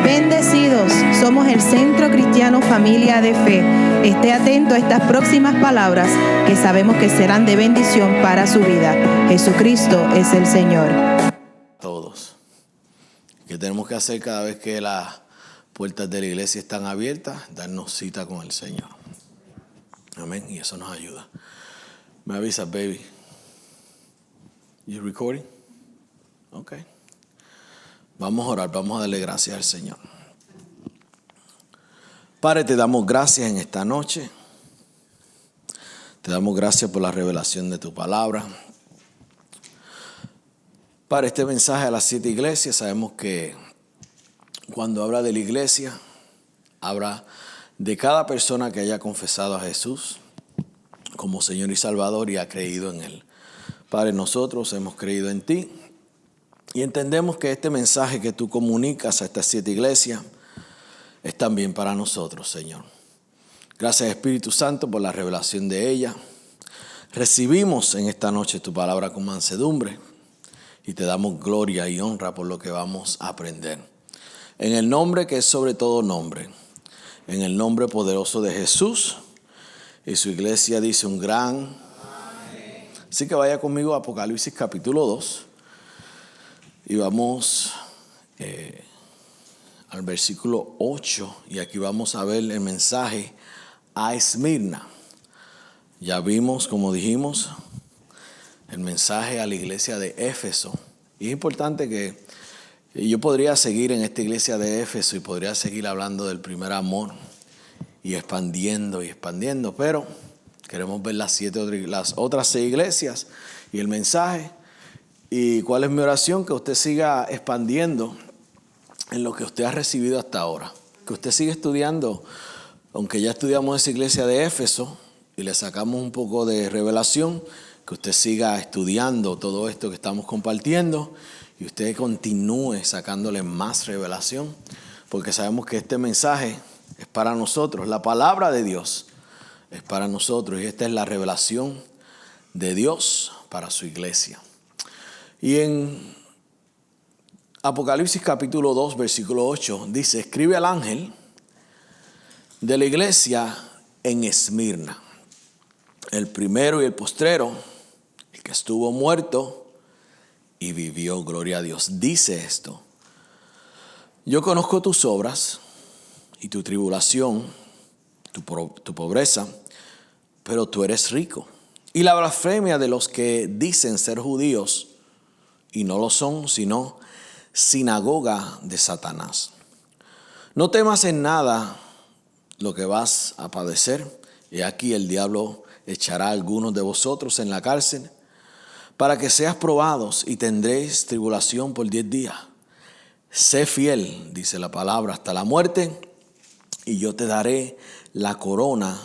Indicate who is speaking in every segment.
Speaker 1: Bendecidos, somos el Centro Cristiano Familia de Fe. Esté atento a estas próximas palabras que sabemos que serán de bendición para su vida. Jesucristo es el Señor.
Speaker 2: Todos. ¿Qué tenemos que hacer cada vez que las puertas de la iglesia están abiertas? Darnos cita con el Señor. Amén. Y eso nos ayuda. Me avisas, baby. You recording? Okay. Vamos a orar, vamos a darle gracias al Señor. Padre, te damos gracias en esta noche. Te damos gracias por la revelación de tu palabra. Padre, este mensaje a las 7 iglesias, sabemos que cuando habla de la iglesia, habla de cada persona que haya confesado a Jesús como Señor y Salvador y ha creído en Él. Padre, nosotros hemos creído en ti. Y entendemos que este mensaje que tú comunicas a estas 7 iglesias es también para nosotros, Señor. Gracias, Espíritu Santo, por la revelación de ella. Recibimos en esta noche tu palabra con mansedumbre y te damos gloria y honra por lo que vamos a aprender. En el nombre que es sobre todo nombre, en el nombre poderoso de Jesús, y su iglesia dice un gran amén. Así que vaya conmigo a Apocalipsis capítulo 2. Y vamos al versículo 8 y aquí vamos a ver el mensaje a Esmirna. Ya vimos, como dijimos, el mensaje a la iglesia de Éfeso. Y es importante que yo podría seguir en esta iglesia de Éfeso y podría seguir hablando del primer amor y expandiendo, pero queremos ver las otras 6 iglesias y el mensaje. ¿Y cuál es mi oración? Que usted siga expandiendo en lo que usted ha recibido hasta ahora. Que usted siga estudiando, aunque ya estudiamos esa iglesia de Éfeso y le sacamos un poco de revelación, que usted siga estudiando todo esto que estamos compartiendo y usted continúe sacándole más revelación, porque sabemos que este mensaje es para nosotros. La palabra de Dios es para nosotros y esta es la revelación de Dios para su iglesia. Y en Apocalipsis capítulo 2, versículo 8, dice: escribe al ángel de la iglesia en Esmirna, el primero y el postrero, el que estuvo muerto y vivió, gloria a Dios. Dice esto: yo conozco tus obras y tu tribulación, tu pobreza, pero tú eres rico. Y la blasfemia de los que dicen ser judíos y no lo son, sino sinagoga de Satanás. No temas en nada lo que vas a padecer. Y aquí el diablo echará a algunos de vosotros en la cárcel para que seas probados y tendréis tribulación por 10 días. Sé fiel, dice la palabra, hasta la muerte, y yo te daré la corona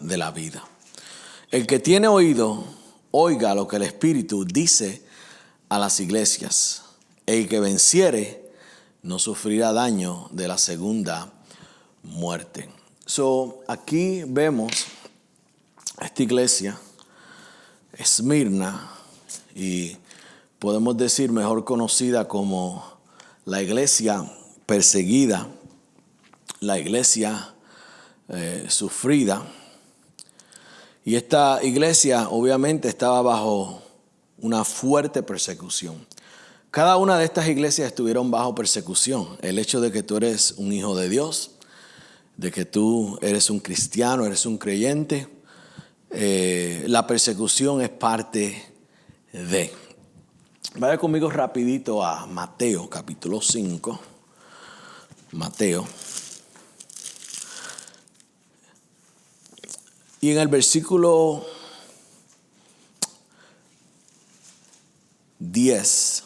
Speaker 2: de la vida. El que tiene oído, oiga lo que el Espíritu dice a las iglesias. El que venciere no sufrirá daño de la segunda muerte. Aquí vemos a esta iglesia, Esmirna, y podemos decir mejor conocida como la iglesia perseguida, la iglesia sufrida. Y esta iglesia obviamente estaba bajo una fuerte persecución. Cada una de estas iglesias estuvieron bajo persecución. El hecho de que tú eres un hijo de Dios, de que tú eres un cristiano, eres un creyente, la persecución es parte de. Vaya conmigo rapidito a Mateo capítulo 5. Mateo. Y en el versículo 10,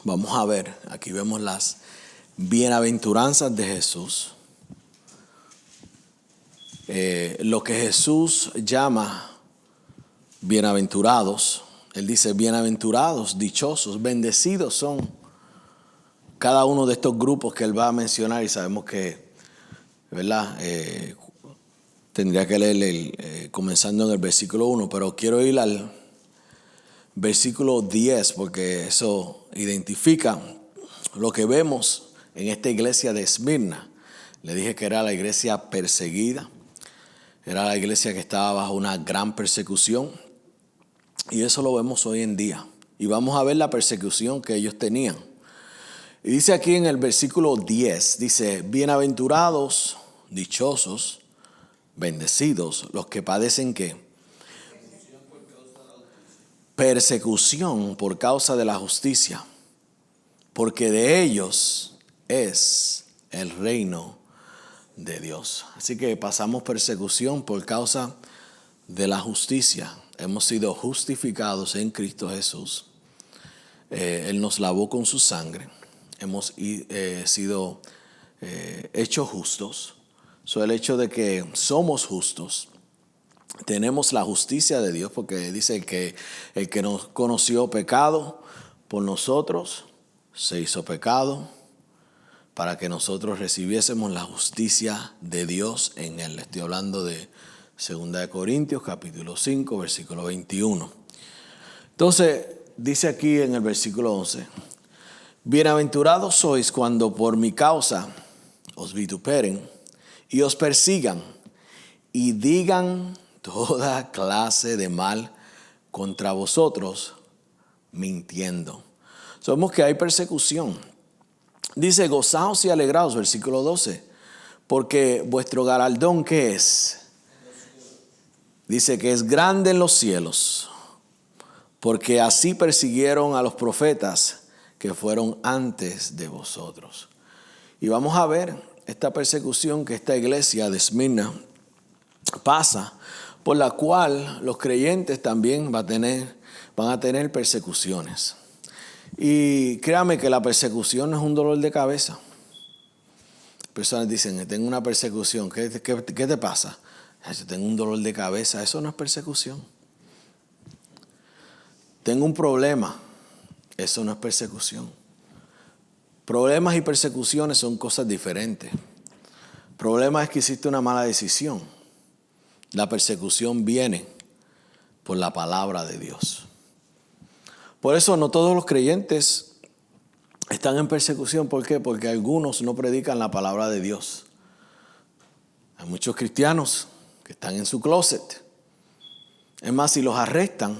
Speaker 2: vamos a ver, aquí vemos las bienaventuranzas de Jesús. Lo que Jesús llama bienaventurados. Él dice bienaventurados, dichosos, bendecidos son cada uno de estos grupos que él va a mencionar. Y sabemos que, ¿verdad? Tendría que leer comenzando en el versículo 1, pero quiero ir al versículo 10 porque eso identifica lo que vemos en esta iglesia de Esmirna. Le dije que era la iglesia perseguida, era la iglesia que estaba bajo una gran persecución, y eso lo vemos hoy en día. Y vamos a ver la persecución que ellos tenían. Y dice aquí en el versículo 10, dice: bienaventurados, dichosos, bendecidos los que padecen ¿qué? Persecución por causa de la justicia, porque de ellos es el reino de Dios. Así que pasamos persecución por causa de la justicia. Hemos sido justificados en Cristo Jesús. Él nos lavó con su sangre. Hemos sido hechos justos. El hecho de que somos justos, tenemos la justicia de Dios, porque dice que el que nos conoció pecado por nosotros se hizo pecado para que nosotros recibiésemos la justicia de Dios en él. Estoy hablando de 2 Corintios capítulo 5 versículo 21. Entonces dice aquí en el versículo 11: bienaventurados sois cuando por mi causa os vituperen y os persigan y digan toda clase de mal contra vosotros, mintiendo. Sabemos que hay persecución. Dice: gozaos y alegraos, versículo 12, porque vuestro galardón, ¿qué es? Dice que es grande en los cielos, porque así persiguieron a los profetas que fueron antes de vosotros. Y vamos a ver esta persecución que esta iglesia de Esmirna pasa, por la cual los creyentes también van a tener persecuciones. Y créame que la persecución no es un dolor de cabeza. Personas dicen: tengo una persecución, ¿qué te pasa? Yo tengo un dolor de cabeza. Eso no es persecución. Tengo un problema. Eso no es persecución. Problemas y persecuciones son cosas diferentes. Problema es que hiciste una mala decisión. La persecución viene por la palabra de Dios. Por eso no todos los creyentes están en persecución. ¿Por qué? Porque algunos no predican la palabra de Dios. Hay muchos cristianos que están en su closet. Es más, si los arrestan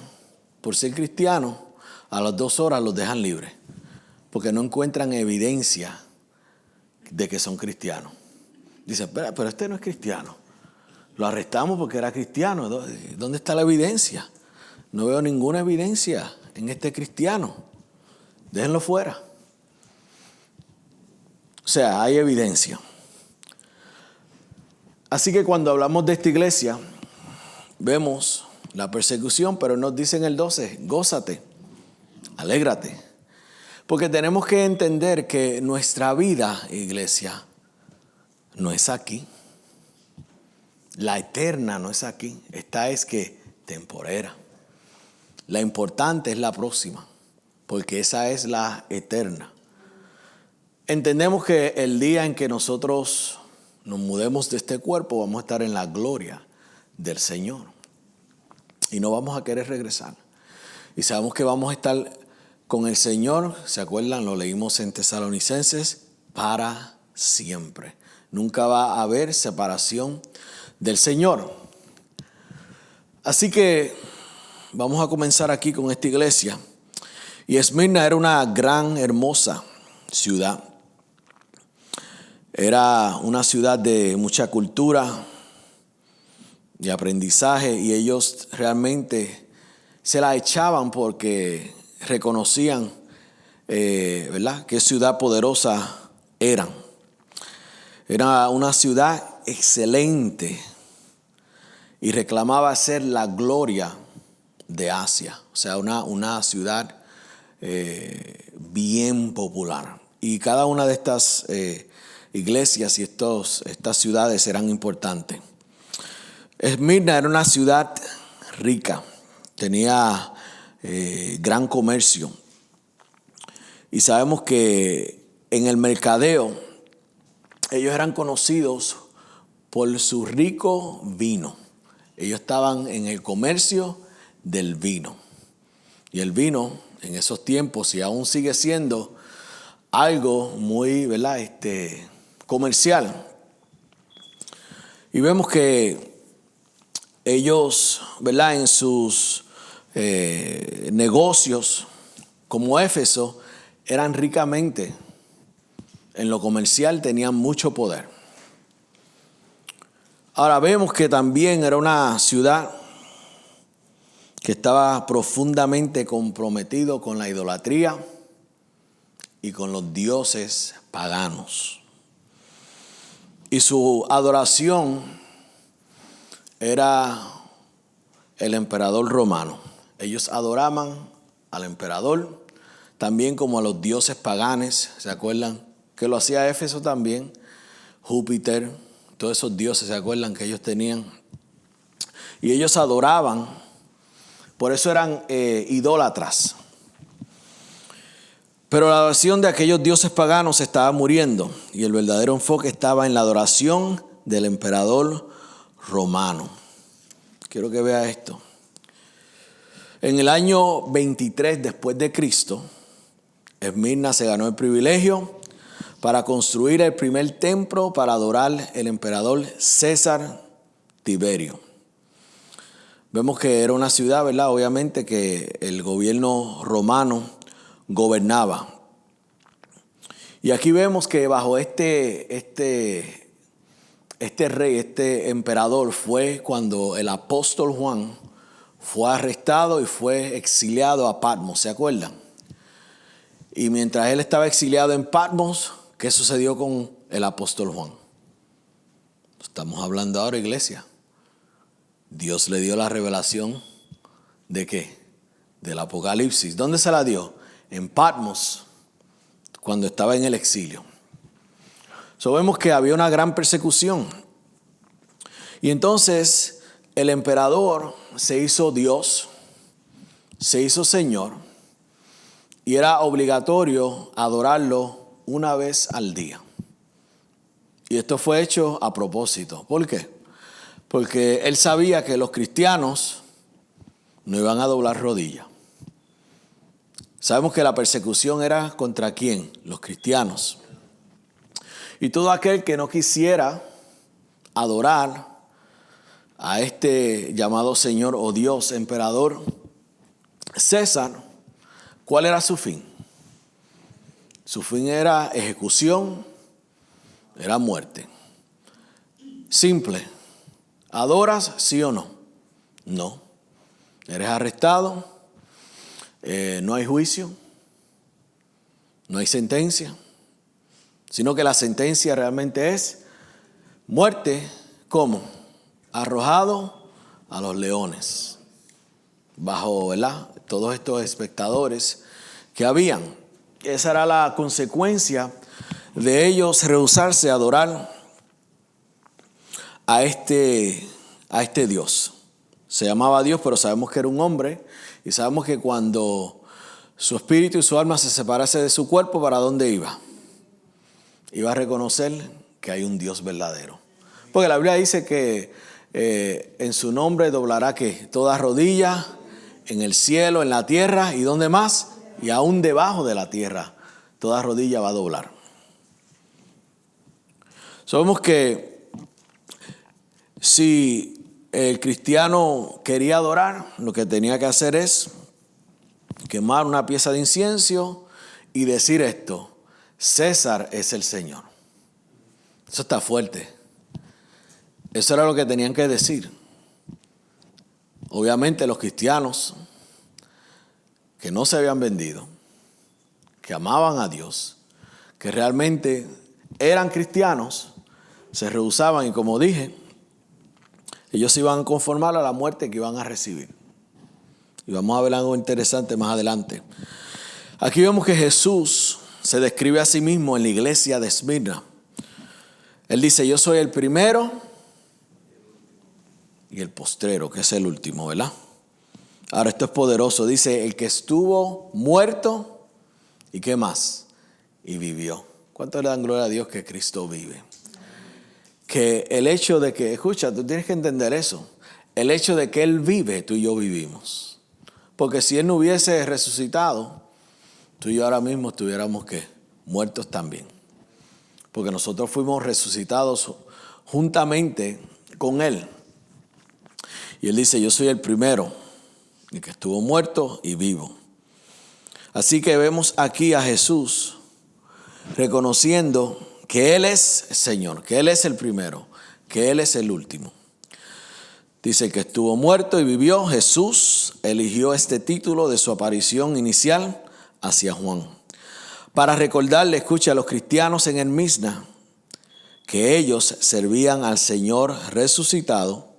Speaker 2: por ser cristianos, a las 2 horas los dejan libres, porque no encuentran evidencia de que son cristianos. Dicen: pero este no es cristiano. Lo arrestamos porque era cristiano. ¿Dónde está la evidencia? No veo ninguna evidencia en este cristiano. Déjenlo fuera. O sea, hay evidencia. Así que cuando hablamos de esta iglesia, vemos la persecución, pero nos dice en el 12: gózate, alégrate. Porque tenemos que entender que nuestra vida, iglesia, no es aquí. La eterna no es aquí. Esta es que temporera. La importante es la próxima, porque esa es la eterna. Entendemos que el día en que nosotros nos mudemos de este cuerpo, vamos a estar en la gloria del Señor. Y no vamos a querer regresar. Y sabemos que vamos a estar con el Señor, ¿se acuerdan? Lo leímos en Tesalonicenses, para siempre. Nunca va a haber separación del Señor. Así que vamos a comenzar aquí con esta iglesia. Y Esmirna era una gran, hermosa ciudad. Era una ciudad de mucha cultura y aprendizaje, y ellos realmente se la echaban porque reconocían, ¿verdad?, qué ciudad poderosa eran. Era una ciudad excelente y reclamaba ser la gloria de Asia. O sea, una ciudad bien popular. Y cada una de estas iglesias y estas ciudades eran importantes. Esmirna era una ciudad rica, tenía gran comercio. Y sabemos que en el mercadeo ellos eran conocidos por su rico vino. Ellos estaban en el comercio del vino. Y el vino en esos tiempos, y aún sigue siendo, algo muy, ¿verdad? Comercial. Y vemos que ellos, ¿verdad? En sus negocios, como Éfeso, eran ricamente, en lo comercial tenían mucho poder. Ahora vemos que también era una ciudad que estaba profundamente comprometido con la idolatría y con los dioses paganos. Y su adoración era el emperador romano. Ellos adoraban al emperador, también como a los dioses paganos. ¿Se acuerdan? Que lo hacía Éfeso también. Júpiter, todos esos dioses, ¿se acuerdan? Que ellos tenían. Y ellos adoraban, por eso eran idólatras. Pero la adoración de aquellos dioses paganos estaba muriendo y el verdadero enfoque estaba en la adoración del emperador romano. Quiero que vea esto. En el año 23 después de Cristo, Esmirna se ganó el privilegio para construir el primer templo para adorar el emperador César Tiberio. Vemos que era una ciudad, ¿verdad? Obviamente que el gobierno romano gobernaba. Y aquí vemos que bajo este rey, este emperador, fue cuando el apóstol Juan fue arrestado y fue exiliado a Patmos, ¿se acuerdan? Y mientras él estaba exiliado en Patmos, ¿qué sucedió con el apóstol Juan? Estamos hablando ahora, iglesia. Dios le dio la revelación ¿de qué? Del Apocalipsis. ¿Dónde se la dio? En Patmos, cuando estaba en el exilio. Vemos que había una gran persecución. Y entonces el emperador se hizo Dios, se hizo Señor, y era obligatorio adorarlo una vez al día. Y esto fue hecho a propósito. ¿Por qué? Porque él sabía que los cristianos no iban a doblar rodillas. Sabemos que la persecución era ¿contra quién? Los cristianos. Y todo aquel que no quisiera adorar a este llamado Señor o Dios, emperador César, ¿cuál era su fin? Su fin era ejecución, era muerte. Simple. ¿Adoras, sí o no? No. Eres arrestado, no hay juicio, no hay sentencia, sino que la sentencia realmente es muerte, ¿cómo? Arrojado a los leones, bajo, ¿verdad?, todos estos espectadores que habían. Esa era la consecuencia de ellos rehusarse a adorar a este Dios. Se llamaba Dios, pero sabemos que era un hombre, y sabemos que cuando su espíritu y su alma se separase de su cuerpo, ¿para dónde iba? Iba a reconocer que hay un Dios verdadero. Porque la Biblia dice que en su nombre doblará que toda rodilla en el cielo, en la tierra, y ¿dónde más? Y aún debajo de la tierra, toda rodilla va a doblar. Sabemos que si el cristiano quería adorar, lo que tenía que hacer es quemar una pieza de incienso y decir esto: César es el Señor. Eso está fuerte. Eso era lo que tenían que decir. Obviamente los cristianos que no se habían vendido, que amaban a Dios, que realmente eran cristianos, se rehusaban, y como dije, ellos se iban a conformar a la muerte que iban a recibir. Y vamos a ver algo interesante más adelante. Aquí vemos que Jesús se describe a sí mismo en la iglesia de Esmirna. Él dice: yo soy el primero y el postrero, que es el último, ¿verdad? Ahora esto es poderoso. Dice: el que estuvo muerto, ¿y qué más? Y vivió. ¿Cuánto le dan gloria a Dios que Cristo vive? Que el hecho de que, escucha, tú tienes que entender eso. El hecho de que Él vive, tú y yo vivimos. Porque si Él no hubiese resucitado, tú y yo ahora mismo estuviéramos, ¿qué? muertos también. Porque nosotros fuimos resucitados juntamente con Él. Y Él dice, yo soy el primero, el que estuvo muerto y vivo. Así que vemos aquí a Jesús reconociendo que Él es Señor, que Él es el primero, que Él es el último. Dice que estuvo muerto y vivió. Jesús eligió este título de su aparición inicial hacia Juan, para recordarle, escucha, a los cristianos en el Misna, que ellos servían al Señor resucitado,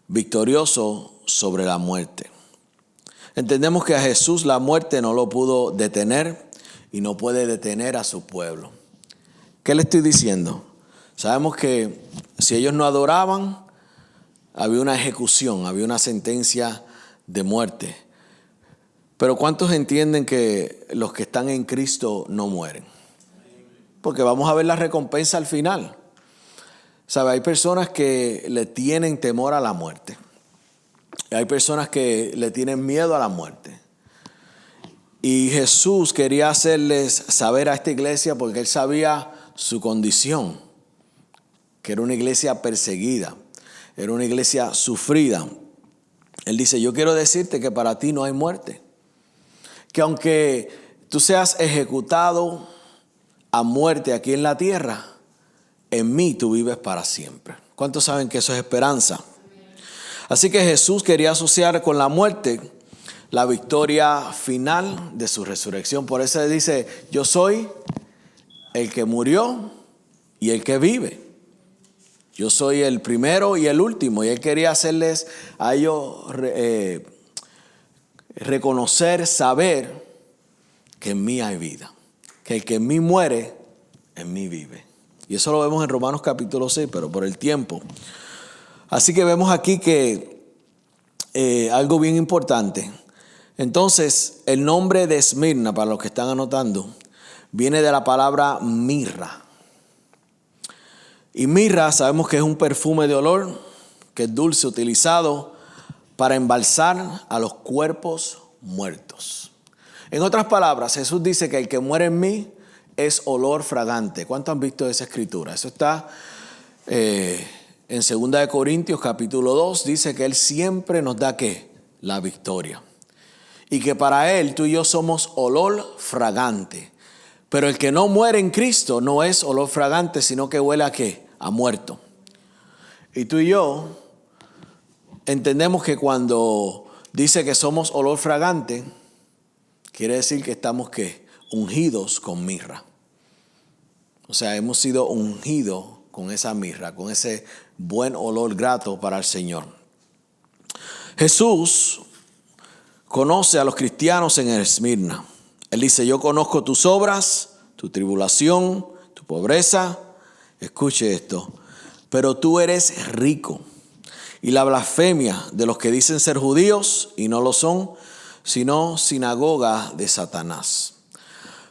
Speaker 2: victorioso sobre la muerte. Entendemos que a Jesús la muerte no lo pudo detener y no puede detener a su pueblo. ¿Qué le estoy diciendo? Sabemos que si ellos no adoraban, había una ejecución, había una sentencia de muerte. Pero ¿cuántos entienden que los que están en Cristo no mueren? Porque vamos a ver la recompensa al final. ¿Sabe? Hay personas que le tienen temor a la muerte. Hay personas que le tienen miedo a la muerte. Y Jesús quería hacerles saber a esta iglesia, porque Él sabía su condición, que era una iglesia perseguida, era una iglesia sufrida. Él dice, yo quiero decirte que para ti no hay muerte. Que aunque tú seas ejecutado a muerte aquí en la tierra, en mí tú vives para siempre. ¿Cuántos saben que eso es esperanza? Así que Jesús quería asociar con la muerte la victoria final de su resurrección. Por eso Él dice, yo soy el que murió y el que vive. Yo soy el primero y el último. Y Él quería hacerles a ellos reconocer, saber que en mí hay vida. Que el que en mí muere, en mí vive. Y eso lo vemos en Romanos capítulo 6, pero por el tiempo. Así que vemos aquí que algo bien importante. Entonces, el nombre de Esmirna, para los que están anotando, viene de la palabra mirra. Y mirra sabemos que es un perfume de olor, que es dulce, utilizado para embalsar a los cuerpos muertos. En otras palabras, Jesús dice que el que muere en mí es olor fragante. ¿Cuántos han visto esa escritura? Eso está en 2 Corintios capítulo 2. Dice que Él siempre nos da ¿qué? La victoria. Y que para Él tú y yo somos olor fragante. Pero el que no muere en Cristo no es olor fragante, sino que huele ¿a qué? A muerto. Y tú y yo entendemos que cuando dice que somos olor fragante, quiere decir que estamos ¿qué? Ungidos con mirra. O sea, hemos sido ungidos con esa mirra, con ese buen olor grato para el Señor. Jesús conoce a los cristianos en Esmirna. Él dice, yo conozco tus obras, tu tribulación, tu pobreza. Escuche esto. Pero tú eres rico. Y la blasfemia de los que dicen ser judíos y no lo son, sino sinagoga de Satanás.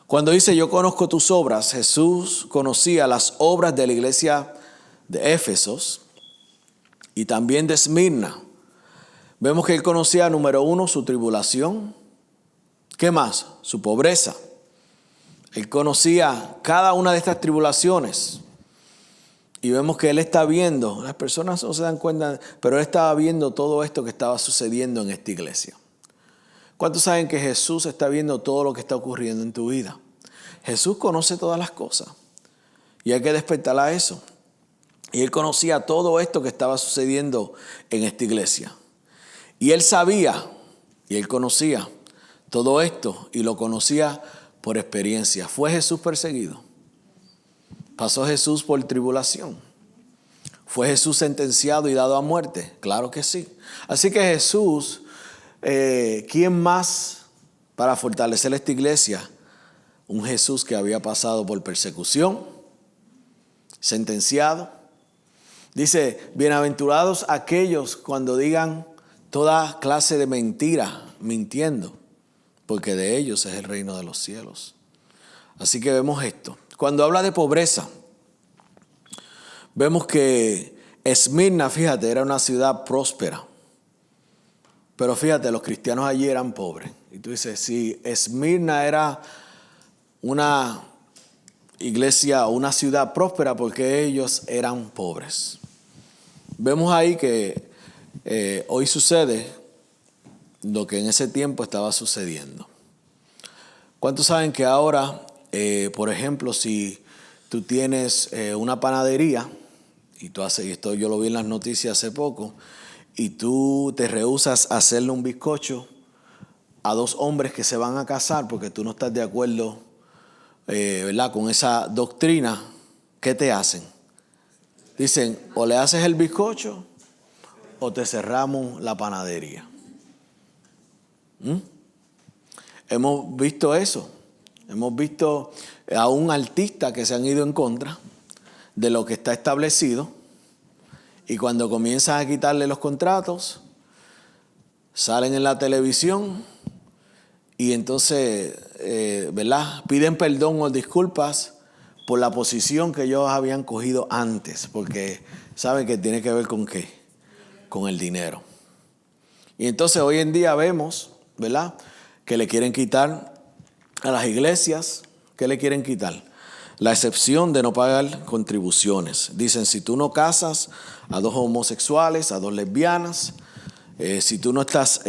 Speaker 2: Cuando dice yo conozco tus obras, Jesús conocía las obras de la iglesia de Éfesos y también de Esmirna. Vemos que Él conocía, número uno, su tribulación. ¿Qué más? Su pobreza. Él conocía cada una de estas tribulaciones. Y vemos que Él está viendo, las personas no se dan cuenta, pero Él estaba viendo todo esto que estaba sucediendo en esta iglesia. ¿Cuántos saben que Jesús está viendo todo lo que está ocurriendo en tu vida? Jesús conoce todas las cosas y hay que despertar a eso. Y Él conocía todo esto que estaba sucediendo en esta iglesia. Y Él sabía y Él conocía todo esto y lo conocía por experiencia. ¿Fue Jesús perseguido? ¿Pasó Jesús por tribulación? ¿Fue Jesús sentenciado y dado a muerte? Claro que sí. Así que Jesús, ¿quién más para fortalecer esta iglesia? Un Jesús que había pasado por persecución, sentenciado. Dice, bienaventurados aquellos cuando digan toda clase de mentira, mintiendo, porque de ellos es el reino de los cielos. Así que vemos esto. Cuando habla de pobreza, vemos que Esmirna, fíjate, era una ciudad próspera. Pero fíjate, los cristianos allí eran pobres. Y tú dices, si Esmirna era una iglesia o una ciudad próspera porque ellos eran pobres. Vemos ahí que hoy sucede lo que en ese tiempo estaba sucediendo. ¿Cuántos saben que ahora, por ejemplo, si tú tienes una panadería, y esto yo lo vi en las noticias hace poco, y tú te rehusas a hacerle un bizcocho a dos hombres que se van a casar porque tú no estás de acuerdo, ¿verdad?, con esa doctrina, ¿qué te hacen? Dicen, o le haces el bizcocho o te cerramos la panadería. Hemos visto eso. Hemos visto a un artista que se han ido en contra de lo que está establecido, y cuando comienzan a quitarle los contratos, salen en la televisión y entonces, ¿verdad?, piden perdón o disculpas por la posición que ellos habían cogido antes, porque saben que tiene que ver con ¿qué? Con el dinero. Y entonces hoy en día vemos, ¿verdad?, que le quieren quitar a las iglesias. ¿Qué le quieren quitar? La excepción de no pagar contribuciones. Dicen, si tú no casas a dos homosexuales, a dos lesbianas, si tú no estás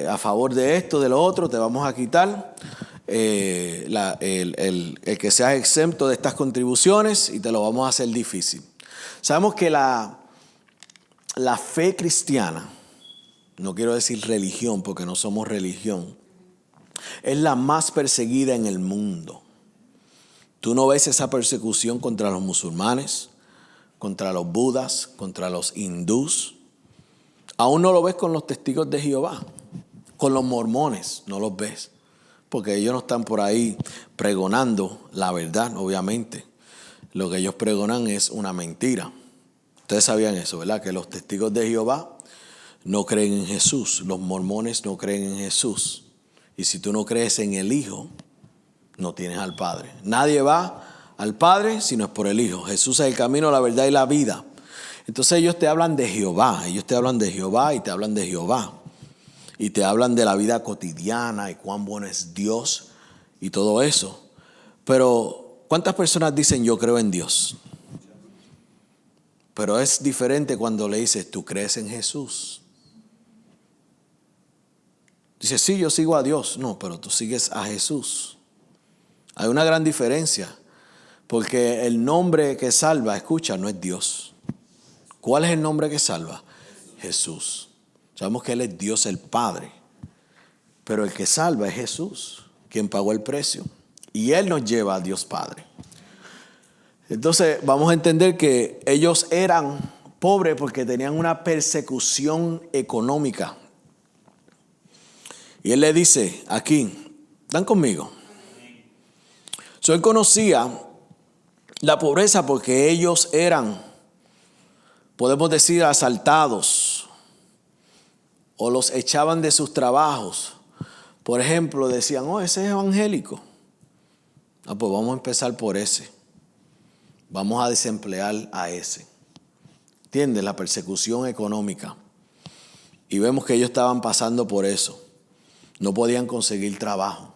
Speaker 2: a favor de esto, de lo otro, te vamos a quitar el que seas exento de estas contribuciones y te lo vamos a hacer difícil. Sabemos que la fe cristiana, no quiero decir religión porque no somos religión, es la más perseguida en el mundo. Tú no ves esa persecución contra los musulmanes, contra los budas, contra los hindús. Aún no lo ves con los testigos de Jehová, con los mormones no los ves, porque ellos no están por ahí pregonando la verdad, obviamente. Lo que ellos pregonan es una mentira. Ustedes sabían eso, ¿verdad? Que los testigos de Jehová no creen en Jesús, los mormones no creen en Jesús. Y si tú no crees en el Hijo, no tienes al Padre. Nadie va al Padre si no es por el Hijo. Jesús es el camino, la verdad y la vida. Entonces ellos te hablan de Jehová. Ellos te hablan de Jehová y te hablan de Jehová. Y te hablan de la vida cotidiana y cuán bueno es Dios y todo eso. Pero ¿cuántas personas dicen yo creo en Dios? Pero es diferente cuando le dices tú crees en Jesús. Dice, sí, yo sigo a Dios. No, pero tú sigues a Jesús. Hay una gran diferencia, porque el nombre que salva, escucha, no es Dios. ¿Cuál es el nombre que salva? Jesús. Sabemos que Él es Dios el Padre, pero el que salva es Jesús, quien pagó el precio. Y Él nos lleva a Dios Padre. Entonces vamos a entender que ellos eran pobres porque tenían una persecución económica. Y Él le dice aquí, ¿están conmigo? Él conocía la pobreza porque ellos eran, podemos decir, asaltados o los echaban de sus trabajos. Por ejemplo, decían, ese es evangélico. Pues vamos a empezar por ese. Vamos a desemplear a ese. ¿Entiendes? La persecución económica. Y vemos que ellos estaban pasando por eso. No podían conseguir trabajo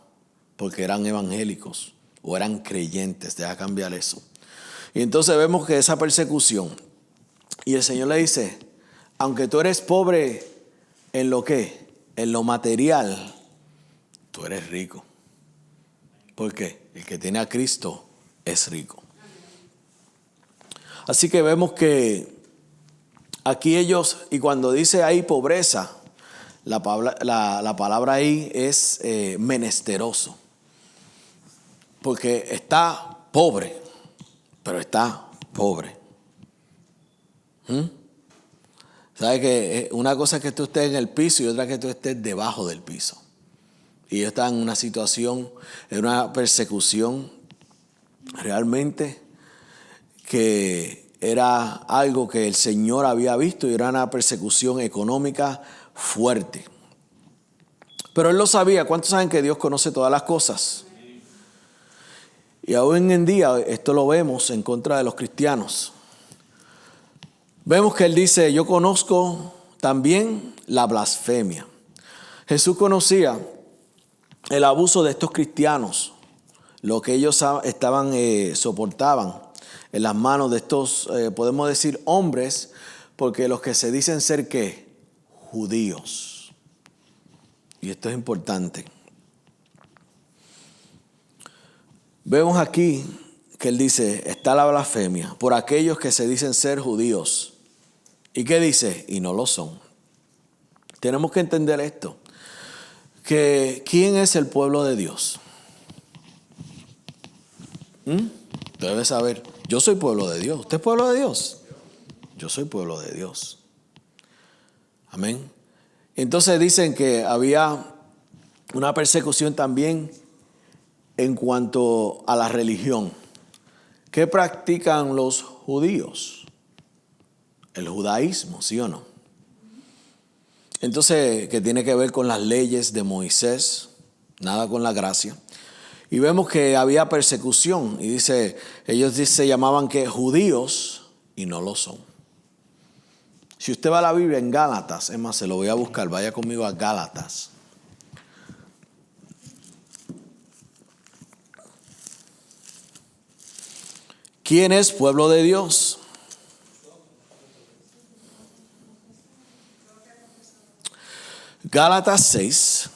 Speaker 2: porque eran evangélicos o eran creyentes. Deja cambiar eso. Y entonces vemos que esa persecución. Y el Señor le dice, aunque tú eres pobre en lo que, en lo material, tú eres rico. ¿Por qué? El que tiene a Cristo es rico. Así que vemos que aquí ellos, y cuando dice ahí pobreza, la palabra ahí es menesteroso. Porque está pobre, pero está pobre. ¿Sabe que una cosa es que tú estés en el piso y otra es que tú estés debajo del piso? Y ellos estaban en una situación, en una persecución realmente que era algo que el Señor había visto y era una persecución económica fuerte. Pero Él lo sabía. ¿Cuántos saben que Dios conoce todas las cosas? Y aún en día esto lo vemos en contra de los cristianos. Vemos que Él dice, yo conozco también la blasfemia. Jesús conocía el abuso de estos cristianos, lo que ellos soportaban en las manos de estos, podemos decir, hombres, porque los que se dicen ser, ¿qué? Judíos. Y esto es importante. Vemos aquí que él dice, está la blasfemia por aquellos que se dicen ser judíos. ¿Y qué dice? Y no lo son. Tenemos que entender esto, que ¿quién es el pueblo de Dios? Debe saber, yo soy pueblo de Dios. ¿Usted es pueblo de Dios? Yo soy pueblo de Dios. Amén. Entonces dicen que había una persecución también en cuanto a la religión. ¿Qué practican los judíos? El judaísmo, ¿sí o no? Entonces, que tiene que ver con las leyes de Moisés, nada con la gracia. Y vemos que había persecución. Y dice, ellos se llamaban que judíos y no lo son. Si usted va a la Biblia en Gálatas, es más, se lo voy a buscar, vaya conmigo a Gálatas. ¿Quién es pueblo de Dios? Gálatas 6.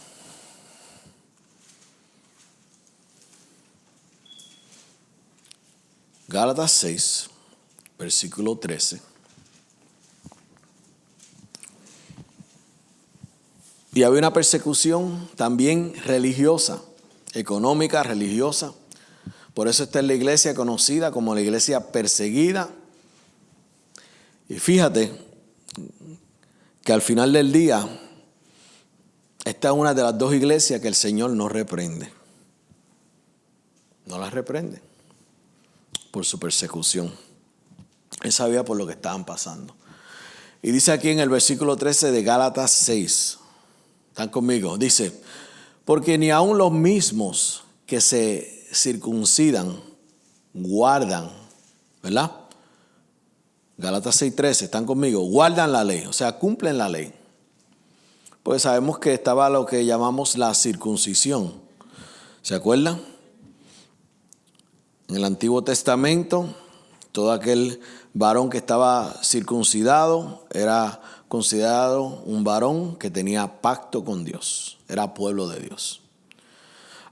Speaker 2: Gálatas 6, versículo 13. Y había una persecución también religiosa, económica, religiosa. Por eso está en la iglesia conocida como la iglesia perseguida. Y fíjate que al final del día, esta es una de las dos iglesias que el Señor no reprende. No las reprende por su persecución. Él sabía por lo que estaban pasando. Y dice aquí en el versículo 13 de Gálatas 6. ¿Están conmigo? Dice, porque ni aun los mismos que se circuncidan guardan, ¿verdad? Gálatas 6:13, ¿están conmigo? Guardan la ley, o sea, cumplen la ley. Pues sabemos que estaba lo que llamamos la circuncisión. ¿Se acuerdan? En el Antiguo Testamento, todo aquel varón que estaba circuncidado era considerado un varón que tenía pacto con Dios, era pueblo de Dios.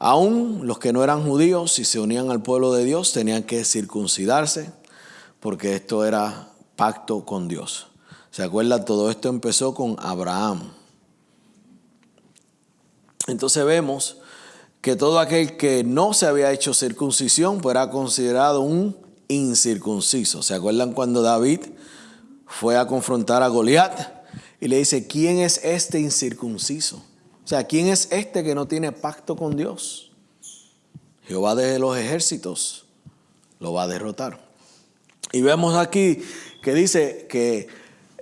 Speaker 2: Aún los que no eran judíos, si se unían al pueblo de Dios, tenían que circuncidarse, porque esto era pacto con Dios. ¿Se acuerdan? Todo esto empezó con Abraham. Entonces vemos que todo aquel que no se había hecho circuncisión pues era considerado un incircunciso. ¿Se acuerdan cuando David fue a confrontar a Goliat y le dice, ¿quién es este incircunciso? O sea, ¿quién es este que no tiene pacto con Dios? Jehová de los ejércitos lo va a derrotar. Y vemos aquí que dice que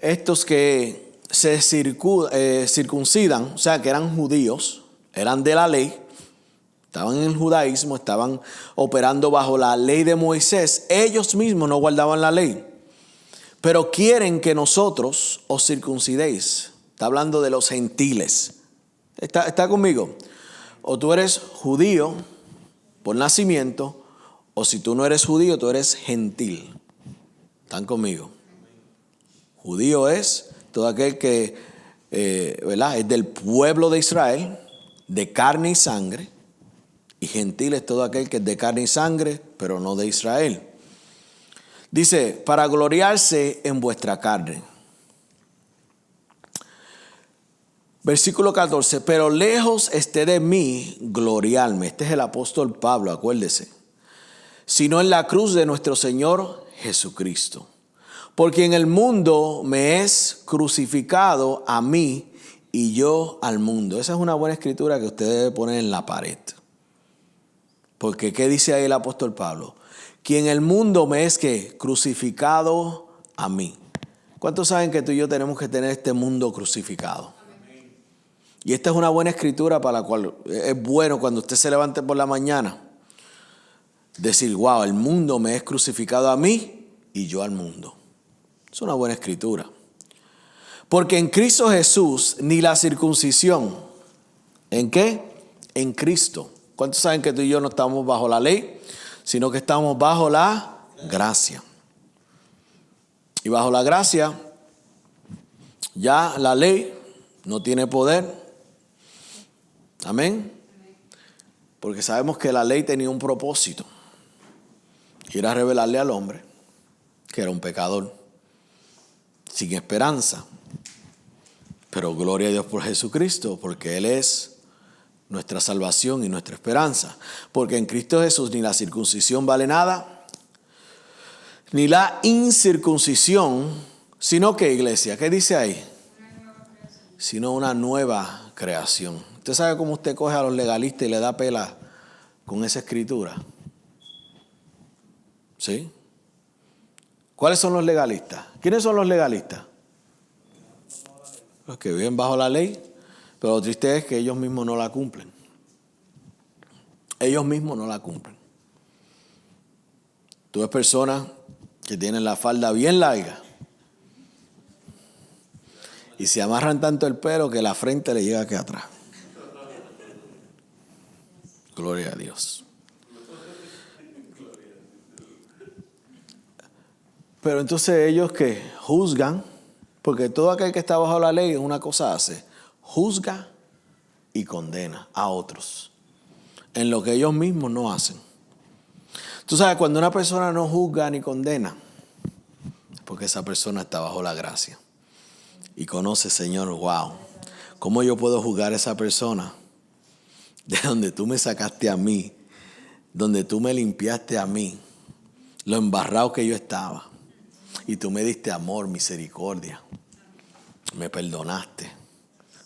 Speaker 2: estos que se circuncidan, o sea, que eran judíos, eran de la ley, estaban en el judaísmo, estaban operando bajo la ley de Moisés. Ellos mismos no guardaban la ley, pero quieren que nosotros os circuncidéis. Está hablando de los gentiles. ¿Está conmigo? O tú eres judío por nacimiento, o si tú no eres judío, tú eres gentil. ¿Están conmigo? Judío es todo aquel que ¿verdad? Es del pueblo de Israel, de carne y sangre. Y gentil es todo aquel que es de carne y sangre, pero no de Israel. Dice, para gloriarse en vuestra carne. Versículo 14, pero lejos esté de mí gloriarme. Este es el apóstol Pablo, acuérdese. Sino en la cruz de nuestro Señor Jesucristo. Porque en el mundo me es crucificado a mí y yo al mundo. Esa es una buena escritura que usted debe poner en la pared. Porque ¿qué dice ahí el apóstol Pablo? Que en el mundo me es que crucificado a mí. ¿Cuántos saben que tú y yo tenemos que tener este mundo crucificado? Y esta es una buena escritura para la cual es bueno cuando usted se levante por la mañana decir, wow, el mundo me es crucificado a mí y yo al mundo. Es una buena escritura. Porque en Cristo Jesús ni la circuncisión, ¿en qué? En Cristo. ¿Cuántos saben que tú y yo no estamos bajo la ley, sino que estamos bajo la gracia? Y bajo la gracia, ya la ley no tiene poder. Amén. Porque sabemos que la ley tenía un propósito. Y era revelarle al hombre que era un pecador, sin esperanza. Pero gloria a Dios por Jesucristo, porque Él es nuestra salvación y nuestra esperanza. Porque en Cristo Jesús ni la circuncisión vale nada, ni la incircuncisión, sino que, iglesia, ¿qué dice ahí? Sino una nueva creación. ¿Usted sabe cómo usted coge a los legalistas y le da pela con esa escritura? ¿Sí? ¿Cuáles son los legalistas? ¿Quiénes son los legalistas? Los que viven bajo la ley, pero lo triste es que ellos mismos no la cumplen. Ellos mismos no la cumplen. Tú ves personas que tienen la falda bien larga y se amarran tanto el pelo que la frente le llega aquí atrás. Gloria a Dios. Pero entonces ellos que juzgan, porque todo aquel que está bajo la ley es una cosa hace, juzga y condena a otros en lo que ellos mismos no hacen. Tú sabes, cuando una persona no juzga ni condena, porque esa persona está bajo la gracia y conoce, Señor, wow, ¿cómo yo puedo juzgar a esa persona de donde tú me sacaste a mí, donde tú me limpiaste a mí, lo embarrado que yo estaba? Y tú me diste amor, misericordia. Me perdonaste.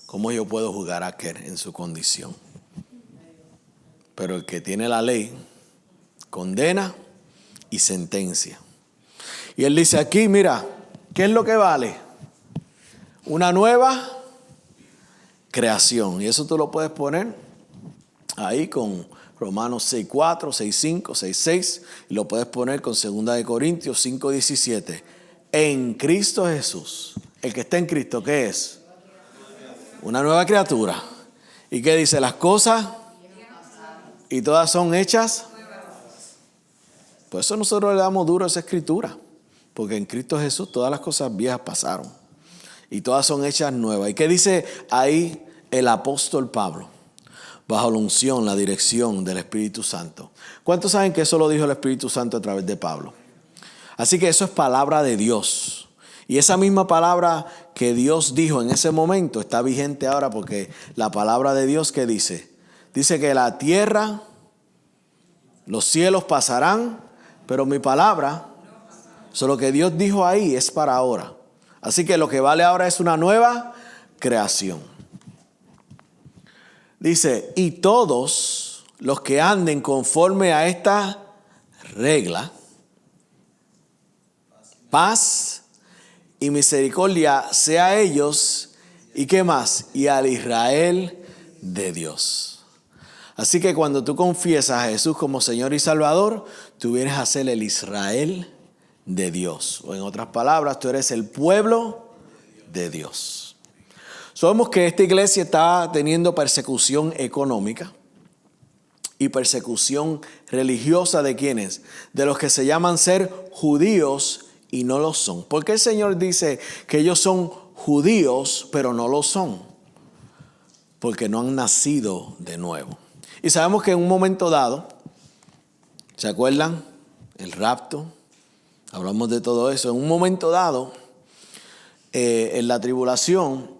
Speaker 2: ¿Cómo yo puedo juzgar a aquel en su condición? Pero el que tiene la ley condena y sentencia. Y él dice aquí, mira, ¿qué es lo que vale? Una nueva creación. Y eso tú lo puedes poner ahí con Romanos 6:4, 6:5, 6:6, y lo puedes poner con 2 Corintios 5:17. En Cristo Jesús, el que está en Cristo, ¿qué es? Una nueva criatura. ¿Y qué dice? Las cosas y todas son hechas. Por eso nosotros le damos duro a esa escritura, porque en Cristo Jesús todas las cosas viejas pasaron y todas son hechas nuevas. ¿Y qué dice ahí el apóstol Pablo? Bajo la unción, la dirección del Espíritu Santo. ¿Cuántos saben que eso lo dijo el Espíritu Santo a través de Pablo? Así que eso es palabra de Dios. Y esa misma palabra que Dios dijo en ese momento está vigente ahora, porque la palabra de Dios, ¿qué dice? Dice que la tierra, los cielos pasarán, pero mi palabra, lo que Dios dijo ahí es para ahora. Así que lo que vale ahora es una nueva creación. Dice, y todos los que anden conforme a esta regla, paz y misericordia sea a ellos, ¿y qué más? Y al Israel de Dios. Así que cuando tú confiesas a Jesús como Señor y Salvador, tú vienes a ser el Israel de Dios. O en otras palabras, tú eres el pueblo de Dios. Sabemos que esta iglesia está teniendo persecución económica y persecución religiosa. ¿De quiénes? De los que se llaman ser judíos y no lo son. ¿Por qué el Señor dice que ellos son judíos pero no lo son? Porque no han nacido de nuevo. Y sabemos que en un momento dado, ¿se acuerdan? El rapto, hablamos de todo eso. En un momento dado, en la tribulación,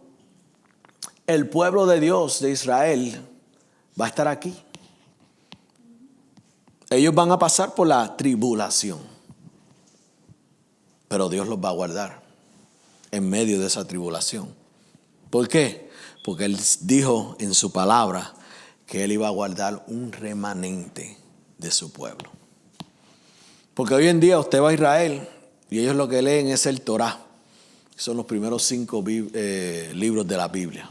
Speaker 2: el pueblo de Dios de Israel va a estar aquí. Ellos van a pasar por la tribulación, pero Dios los va a guardar en medio de esa tribulación. ¿Por qué? Porque Él dijo en su palabra que Él iba a guardar un remanente de su pueblo. Porque hoy en día usted va a Israel y ellos lo que leen es el Torá. Son los primeros 5 libros de la Biblia.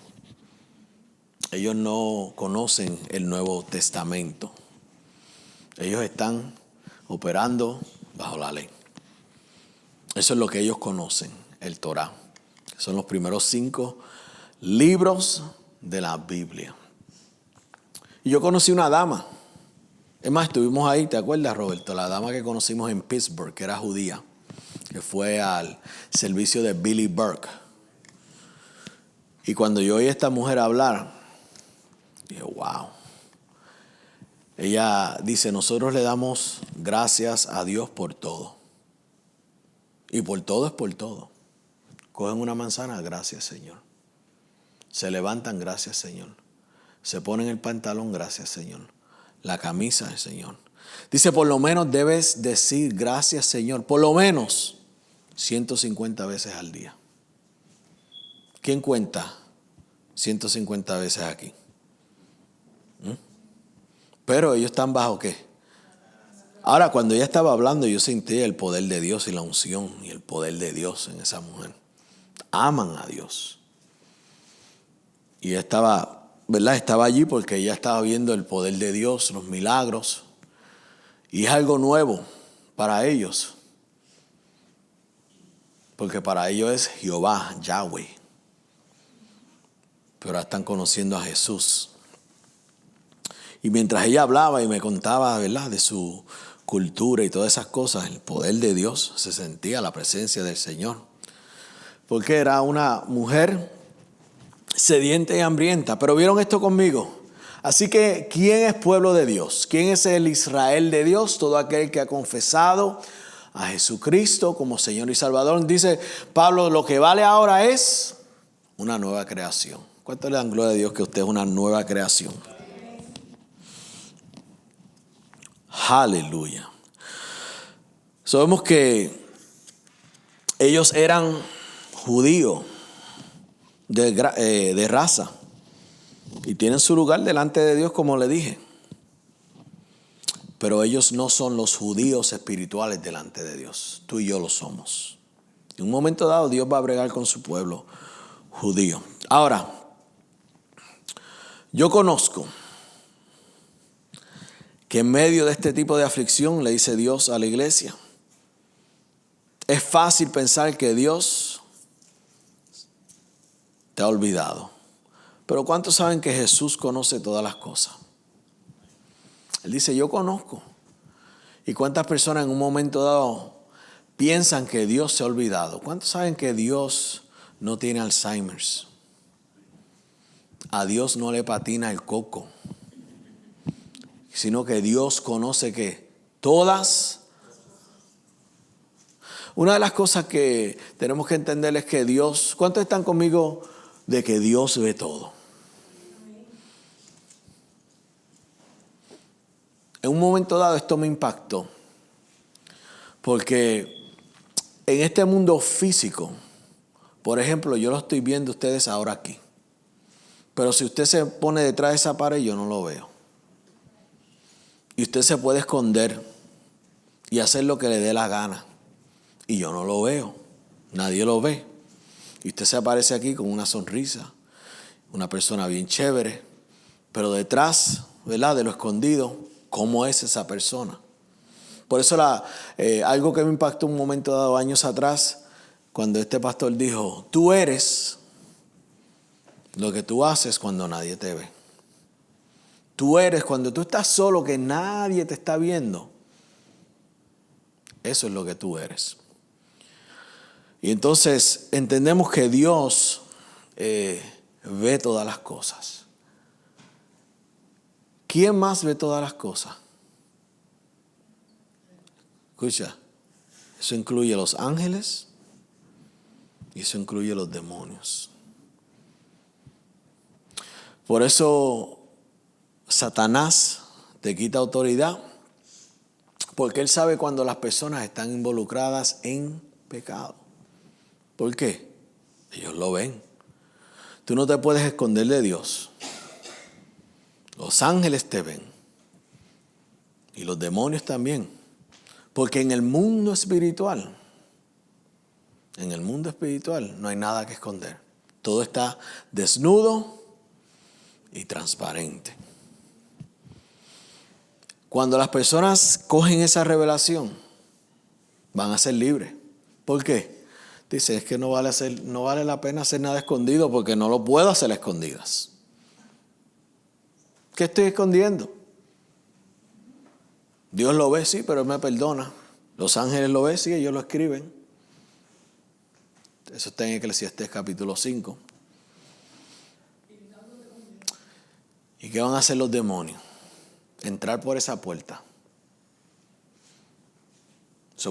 Speaker 2: Ellos no conocen el Nuevo Testamento. Ellos están operando bajo la ley. Eso es lo que ellos conocen, el Torá. Son los primeros 5 libros de la Biblia. Y yo conocí una dama Es más, estuvimos ahí, ¿te acuerdas, Roberto? La dama que conocimos en Pittsburgh, que era judía, que fue al servicio de Billy Burke. Y cuando yo oí a esta mujer hablar, dije, wow. Ella dice, nosotros le damos gracias a Dios por todo. Y por todo es por todo. Cogen una manzana, gracias Señor. Se levantan, gracias Señor. Se ponen el pantalón, gracias Señor. La camisa, Señor. Dice, por lo menos debes decir gracias Señor. Por lo menos 150 veces al día. ¿Quién cuenta 150 veces aquí? Pero ellos están bajo ¿qué? Ahora, cuando ella estaba hablando, yo sentí el poder de Dios y la unción y el poder de Dios en esa mujer. Aman a Dios. Y ella estaba, ¿verdad? Estaba allí porque ella estaba viendo el poder de Dios, los milagros. Y es algo nuevo para ellos. Porque para ellos es Jehová, Yahweh. Pero ahora están conociendo a Jesús. Y mientras ella hablaba y me contaba, ¿verdad?, de su cultura y todas esas cosas, el poder de Dios, se sentía la presencia del Señor. Porque era una mujer sedienta y hambrienta. Pero vieron esto conmigo. Así que, ¿quién es pueblo de Dios? ¿Quién es el Israel de Dios? Todo aquel que ha confesado a Jesucristo como Señor y Salvador. Dice Pablo, lo que vale ahora es una nueva creación. ¿Cuánto le dan gloria a Dios que usted es una nueva creación? Aleluya. Sabemos que ellos eran judíos de raza y tienen su lugar delante de Dios, como le dije. Pero ellos no son los judíos espirituales delante de Dios. Tú y yo lo somos. En un momento dado Dios va a bregar con su pueblo judío. Ahora, yo conozco que en medio de este tipo de aflicción le dice Dios a la iglesia. Es fácil pensar que Dios te ha olvidado. Pero ¿cuántos saben que Jesús conoce todas las cosas? Él dice, yo conozco. ¿Y cuántas personas en un momento dado piensan que Dios se ha olvidado? ¿Cuántos saben que Dios no tiene Alzheimer's? A Dios no le patina el coco. Sino que Dios conoce que todas. Una de las cosas que tenemos que entender es que Dios, ¿cuántos están conmigo de que Dios ve todo? En un momento dado esto me impactó, porque en este mundo físico, por ejemplo, yo lo estoy viendo ustedes ahora aquí, pero si usted se pone detrás de esa pared, yo no lo veo. Y usted se puede esconder y hacer lo que le dé la gana. Y yo no lo veo. Nadie lo ve. Y usted se aparece aquí con una sonrisa. Una persona bien chévere. Pero detrás, ¿verdad?, de lo escondido, ¿cómo es esa persona? Por eso algo que me impactó un momento dado años atrás, cuando este pastor dijo, tú eres lo que tú haces cuando nadie te ve. Tú eres cuando tú estás solo, que nadie te está viendo. Eso es lo que tú eres. Y entonces entendemos que Dios ve todas las cosas. ¿Quién más ve todas las cosas? Escucha, eso incluye los ángeles y eso incluye los demonios. Por eso Satanás te quita autoridad, porque él sabe cuando las personas están involucradas en pecado. ¿Por qué? Ellos lo ven. Tú no te puedes esconder de Dios. Los ángeles te ven. Y los demonios también. Porque en el mundo espiritual no hay nada que esconder. Todo está desnudo y transparente. Cuando las personas cogen esa revelación, van a ser libres. ¿Por qué? Dice, es que no vale la pena hacer nada escondido porque no lo puedo hacer a escondidas. ¿Qué estoy escondiendo? Dios lo ve, sí, pero Él me perdona. Los ángeles lo ven, sí, ellos lo escriben. Eso está en Eclesiastés capítulo 5. ¿Y qué van a hacer los demonios? Entrar por esa puerta.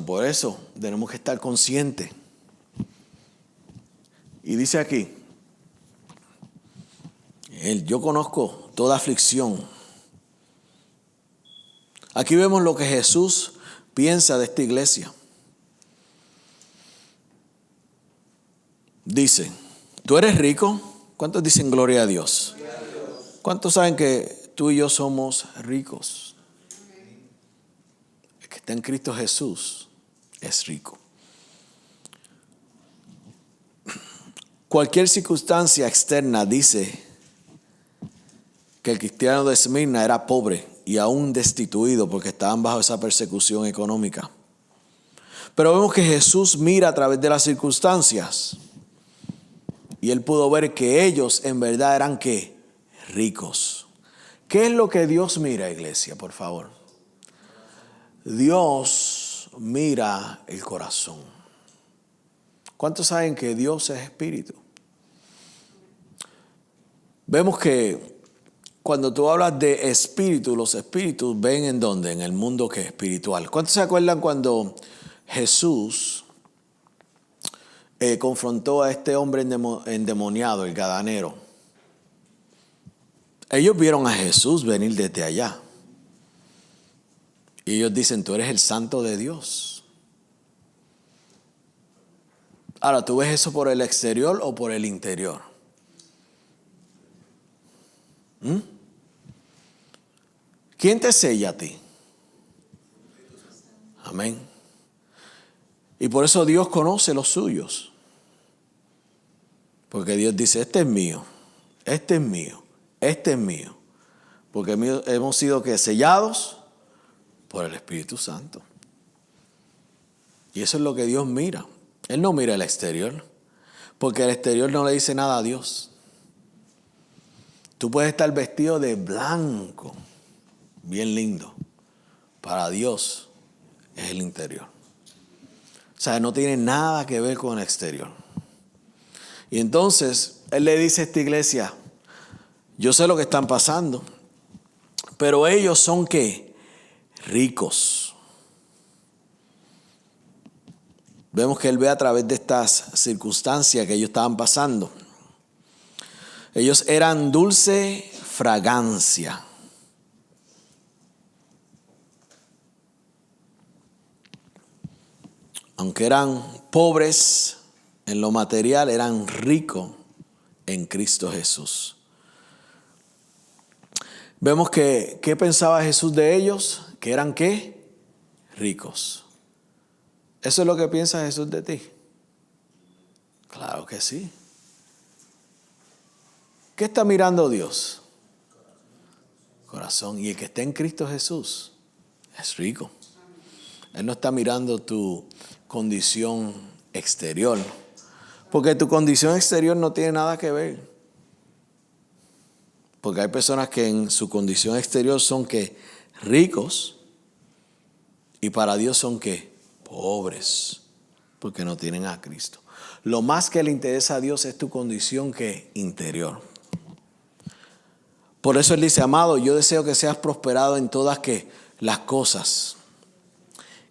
Speaker 2: Por eso tenemos que estar conscientes. Y dice aquí, yo conozco toda aflicción. Aquí vemos lo que Jesús piensa de esta iglesia. Dice, ¿tú eres rico? ¿Cuántos dicen gloria a Dios? ¿Cuántos saben que tú y yo somos ricos? El que está en Cristo Jesús es rico. Cualquier circunstancia externa dice que el cristiano de Esmirna era pobre y aún destituido porque estaban bajo esa persecución económica. Pero vemos que Jesús mira a través de las circunstancias y Él pudo ver que ellos en verdad eran ¿qué? Ricos. ¿Qué es lo que Dios mira, iglesia, por favor? Dios mira el corazón. ¿Cuántos saben que Dios es espíritu? Vemos que cuando tú hablas de espíritu, los espíritus ven en dónde, en el mundo que es espiritual. ¿Cuántos se acuerdan cuando Jesús confrontó a este hombre endemoniado, el gadanero? Ellos vieron a Jesús venir desde allá. Y ellos dicen, tú eres el santo de Dios. Ahora, ¿tú ves eso por el exterior o por el interior? ¿Quién te sella a ti? Amén. Y por eso Dios conoce los suyos. Porque Dios dice, este es mío, este es mío, este es mío. Porque hemos sido que sellados por el Espíritu Santo. Y eso es lo que Dios mira. Él no mira el exterior, porque el exterior no le dice nada a Dios. Tú puedes estar vestido de blanco, bien lindo. Para Dios es el interior. O sea, no tiene nada que ver con el exterior. Y entonces, Él le dice a esta iglesia, yo sé lo que están pasando, pero ellos son ¿qué? Ricos. Vemos que Él ve a través de estas circunstancias que ellos estaban pasando. Ellos eran dulce fragancia. Aunque eran pobres en lo material, eran ricos en Cristo Jesús. Vemos que, ¿qué pensaba Jesús de ellos? Que eran ¿qué? Ricos. ¿Eso es lo que piensa Jesús de ti? Claro que sí. ¿Qué está mirando Dios? Corazón. Y el que está en Cristo Jesús es rico. Él no está mirando tu condición exterior. Porque tu condición exterior no tiene nada que ver. Porque hay personas que en su condición exterior son que ricos y para Dios son que pobres, porque no tienen a Cristo. Lo más que le interesa a Dios es tu condición que interior. Por eso Él dice, amado, yo deseo que seas prosperado en todas que las cosas,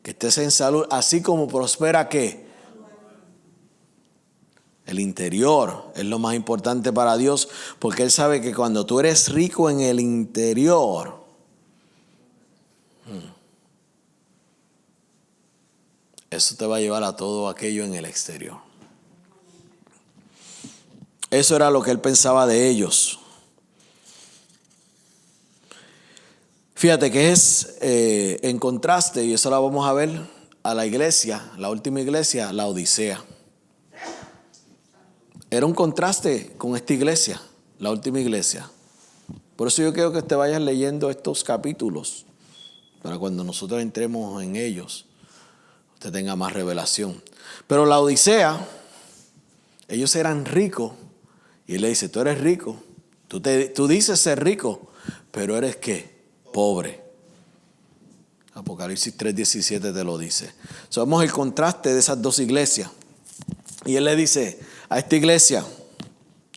Speaker 2: que estés en salud, así como prospera que el interior es lo más importante para Dios, porque Él sabe que cuando tú eres rico en el interior, eso te va a llevar a todo aquello en el exterior. Eso era lo que Él pensaba de ellos. Fíjate que es en contraste, y eso lo vamos a ver, a la iglesia, la última iglesia, la Odisea. Era un contraste con esta iglesia, la última iglesia. Por eso yo quiero que te vayas leyendo estos capítulos, para cuando nosotros entremos en ellos, usted tenga más revelación. Pero la Odisea, ellos eran ricos, y Él le dice, tú eres rico, tú dices ser rico, pero eres ¿qué? Pobre. Apocalipsis 3:17 te lo dice. Somos el contraste de esas dos iglesias. Y él le dice a esta iglesia,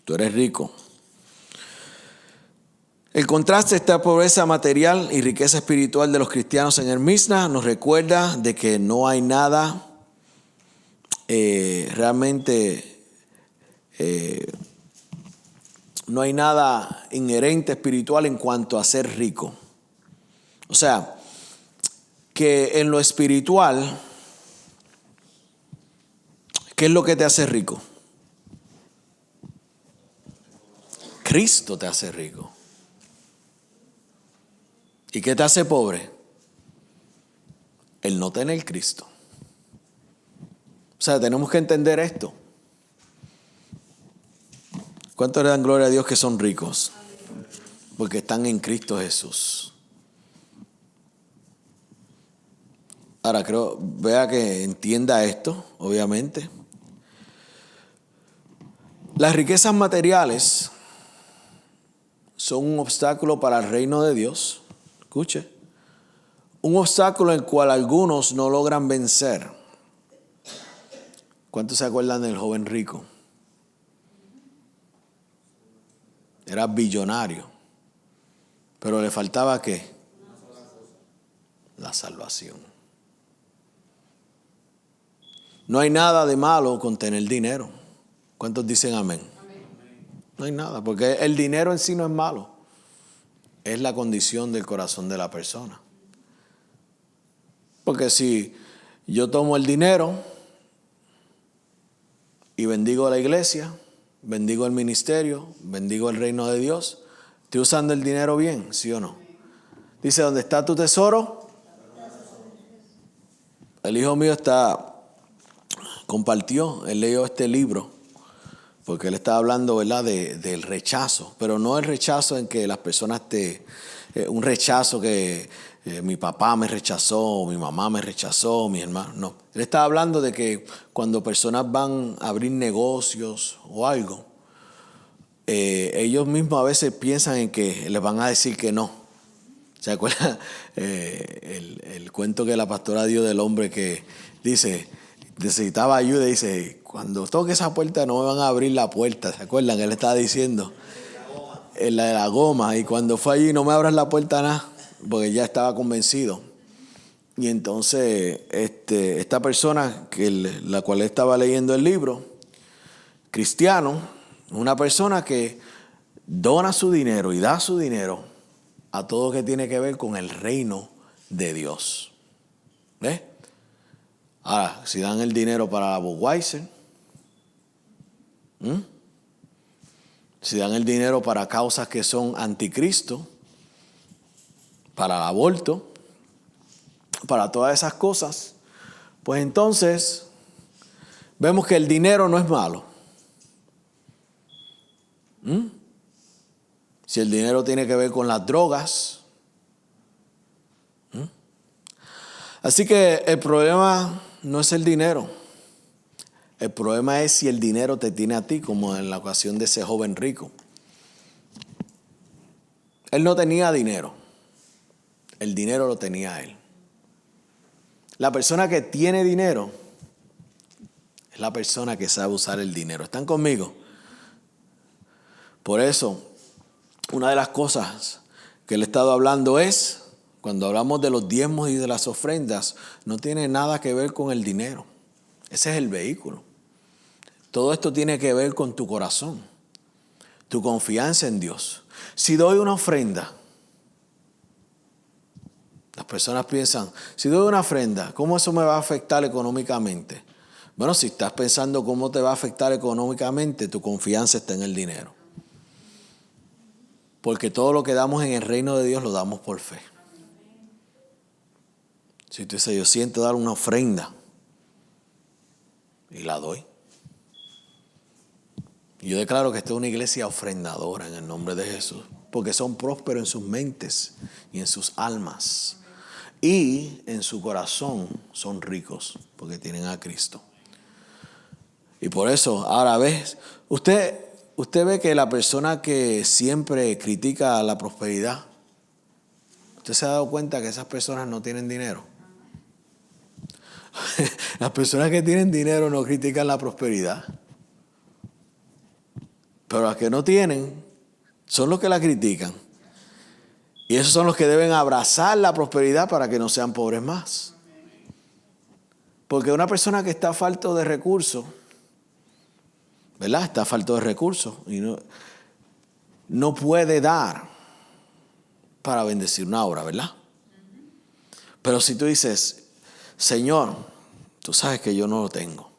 Speaker 2: tú eres rico. El contraste de esta pobreza material y riqueza espiritual de los cristianos en Esmirna nos recuerda de que no hay nada realmente, no hay nada inherente espiritual en cuanto a ser rico. O sea, que en lo espiritual, ¿qué es lo que te hace rico? Cristo te hace rico. ¿Y qué te hace pobre? El no tener Cristo. O sea, tenemos que entender esto. ¿Cuántos le dan gloria a Dios que son ricos? Porque están en Cristo Jesús. Ahora vea que entienda esto, obviamente. Las riquezas materiales son un obstáculo para el reino de Dios. Escuche, un obstáculo en el cual algunos no logran vencer. ¿Cuántos se acuerdan del joven rico? Era billonario, pero le faltaba ¿qué? La salvación. No hay nada de malo con tener dinero. ¿Cuántos dicen amén? No hay nada, porque el dinero en sí no es malo. Es la condición del corazón de la persona. Porque si yo tomo el dinero y bendigo a la iglesia, bendigo el ministerio, bendigo el reino de Dios, ¿estoy usando el dinero bien? ¿Sí o no? Dice, ¿dónde está tu tesoro? El hijo mío compartió, él leyó este libro. Porque él estaba hablando, ¿verdad?, del rechazo. Pero no el rechazo en que las personas un rechazo que mi papá me rechazó, mi mamá me rechazó, mi hermano. No. Él estaba hablando de que cuando personas van a abrir negocios o algo, ellos mismos a veces piensan en que les van a decir que no. ¿Se acuerdan? El cuento que la pastora dio del hombre que dice, necesitaba ayuda y dice, cuando toque esa puerta no me van a abrir la puerta. ¿Se acuerdan? Él estaba diciendo, la de la goma. Y cuando fue allí, no me abras la puerta nada, porque ya estaba convencido. Y entonces esta persona, la cual estaba leyendo el libro, cristiano, una persona que dona su dinero y da su dinero a todo lo que tiene que ver con el reino de Dios. ¿Ves? Ahora, si dan el dinero para la Budweiser, si dan el dinero para causas que son anticristo, para el aborto, para todas esas cosas, pues entonces vemos que el dinero no es malo. Si el dinero tiene que ver con las drogas. Así que el problema no es el dinero. El problema es si el dinero te tiene a ti, como en la ocasión de ese joven rico. Él no tenía dinero. El dinero lo tenía él. La persona que tiene dinero es la persona que sabe usar el dinero. ¿Están conmigo? Por eso, una de las cosas que le he estado hablando es, cuando hablamos de los diezmos y de las ofrendas, no tiene nada que ver con el dinero. Ese es el vehículo. Todo esto tiene que ver con tu corazón, tu confianza en Dios. Si doy una ofrenda, las personas piensan, si doy una ofrenda, ¿cómo eso me va a afectar económicamente? Bueno, si estás pensando cómo te va a afectar económicamente, tu confianza está en el dinero. Porque todo lo que damos en el reino de Dios lo damos por fe. Si tú dices, yo siento dar una ofrenda y la doy. Yo declaro que esta es una iglesia ofrendadora en el nombre de Jesús, porque son prósperos en sus mentes y en sus almas. Y en su corazón son ricos, porque tienen a Cristo. Y por eso, ahora ves, usted ve que la persona que siempre critica la prosperidad, usted ¿Usted se ha dado cuenta que esas personas no tienen dinero? Las personas que tienen dinero no critican la prosperidad. Pero las que no tienen son los que la critican. Y esos son los que deben abrazar la prosperidad para que no sean pobres más. Porque una persona que está falto de recursos, ¿verdad? Está falto de recursos y no puede dar para bendecir una obra, ¿verdad? Pero si tú dices, Señor, tú sabes que yo no lo tengo,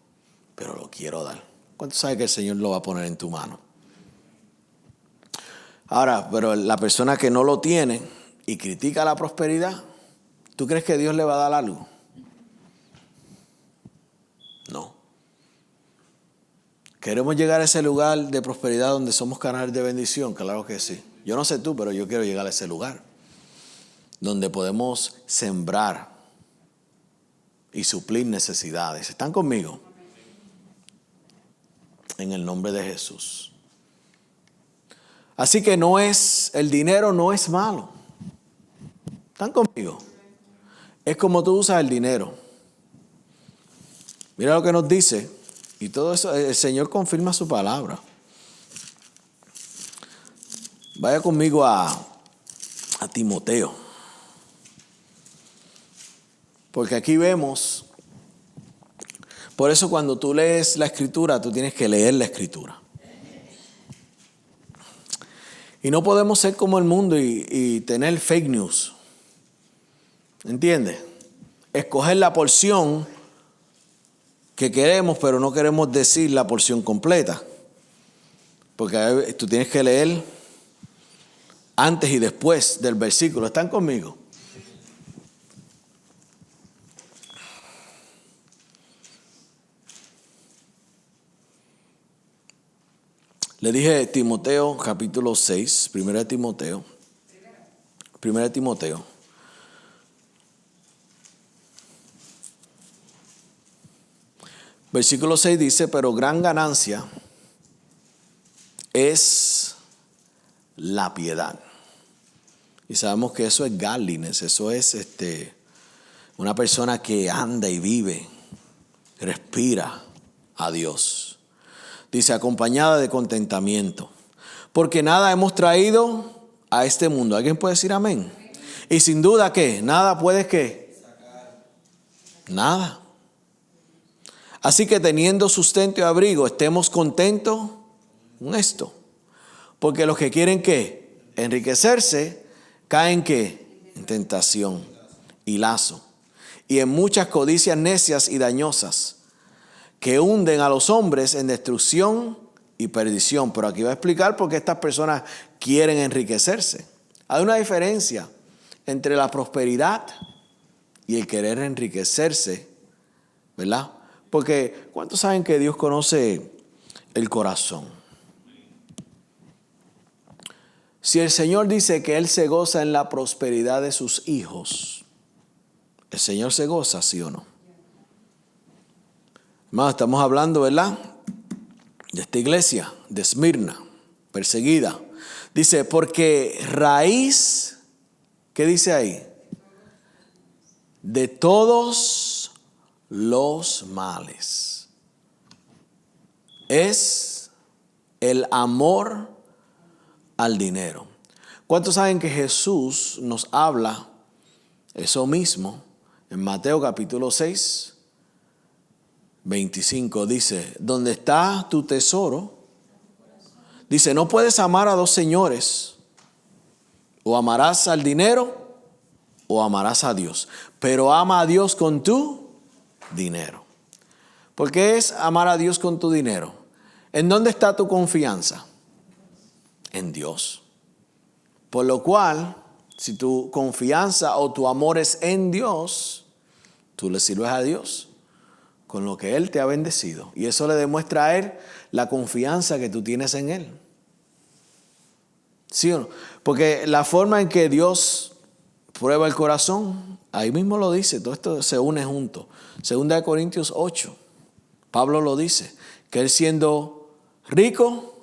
Speaker 2: pero lo quiero dar. ¿Cuánto sabes que el Señor lo va a poner en tu mano? Ahora, pero la persona que no lo tiene y critica la prosperidad, ¿tú crees que Dios le va a dar algo? No. ¿Queremos llegar a ese lugar de prosperidad donde somos canales de bendición? Claro que sí. Yo no sé tú, pero yo quiero llegar a ese lugar donde podemos sembrar y suplir necesidades. ¿Están conmigo? En el nombre de Jesús. Así que el dinero no es malo. ¿Están conmigo? Es como tú usas el dinero. Mira lo que nos dice. Y todo eso, el Señor confirma su palabra. Vaya conmigo a Timoteo. Porque aquí vemos, por eso cuando tú lees la Escritura, tú tienes que leer la Escritura. Y no podemos ser como el mundo y tener fake news. ¿Entiendes? Escoger la porción que queremos, pero no queremos decir la porción completa. Porque tú tienes que leer antes y después del versículo. ¿Están conmigo? Le dije Timoteo, capítulo 6, 1 Timoteo. Versículo 6 dice, pero gran ganancia es la piedad. Y sabemos que eso es godliness, eso es una persona que anda y vive, respira a Dios. Dice, acompañada de contentamiento. Porque nada hemos traído a este mundo. ¿Alguien puede decir amén? Y sin duda, ¿qué? Nada puedes, ¿qué? Nada. Así que teniendo sustento y abrigo, estemos contentos con esto. Porque los que quieren, ¿qué? Enriquecerse, caen, ¿qué? En tentación y lazo. Y en muchas codicias necias y dañosas, que hunden a los hombres en destrucción y perdición. Pero aquí va a explicar por qué estas personas quieren enriquecerse. Hay una diferencia entre la prosperidad y el querer enriquecerse, ¿verdad? Porque ¿cuántos saben que Dios conoce el corazón? Si el Señor dice que Él se goza en la prosperidad de sus hijos, ¿el Señor se goza, sí o no? Hermanos, estamos hablando, ¿verdad?, de esta iglesia de Esmirna, perseguida. Dice, porque raíz, ¿qué dice ahí? De todos los males es el amor al dinero. ¿Cuántos saben que Jesús nos habla eso mismo en Mateo capítulo 6? 25 dice, donde está tu tesoro, dice, no puedes amar a dos señores, o amarás al dinero o amarás a Dios, pero ama a Dios con tu dinero. ¿Por qué es amar a Dios con tu dinero? ¿En dónde está tu confianza? En Dios. Por lo cual, si tu confianza o tu amor es en Dios, tú le sirves a Dios con lo que Él te ha bendecido. Y eso le demuestra a Él la confianza que tú tienes en Él. ¿Sí o no? Porque la forma en que Dios prueba el corazón, ahí mismo lo dice, todo esto se une junto. 2 Corintios 8, Pablo lo dice, que Él siendo rico,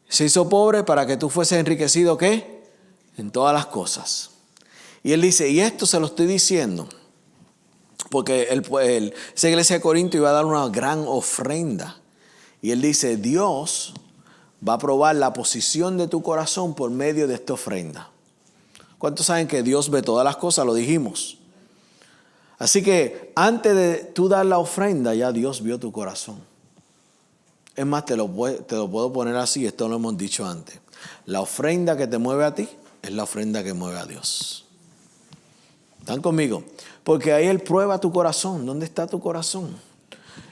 Speaker 2: se hizo pobre para que tú fueses enriquecido, ¿qué? En todas las cosas. Y él dice, y esto se lo estoy diciendo, porque esa iglesia de Corinto iba a dar una gran ofrenda. Y él dice, Dios va a probar la posición de tu corazón por medio de esta ofrenda. ¿Cuántos saben que Dios ve todas las cosas? Lo dijimos. Así que antes de tú dar la ofrenda, ya Dios vio tu corazón. Es más, te lo puedo poner así, esto lo hemos dicho antes. La ofrenda que te mueve a ti es la ofrenda que mueve a Dios. ¿Están conmigo? Porque ahí Él prueba tu corazón. ¿Dónde está tu corazón?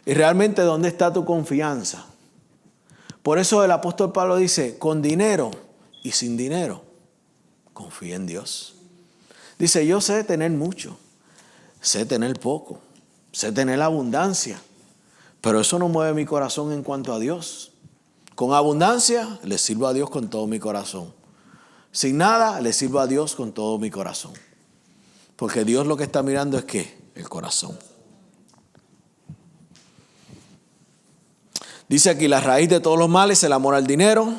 Speaker 2: Y realmente, ¿dónde está tu confianza? Por eso el apóstol Pablo dice, con dinero y sin dinero, confía en Dios. Dice, yo sé tener mucho, sé tener poco, sé tener abundancia, pero eso no mueve mi corazón en cuanto a Dios. Con abundancia le sirvo a Dios con todo mi corazón. Sin nada le sirvo a Dios con todo mi corazón. Porque Dios lo que está mirando es ¿qué? El corazón. Dice aquí, la raíz de todos los males es el amor al dinero,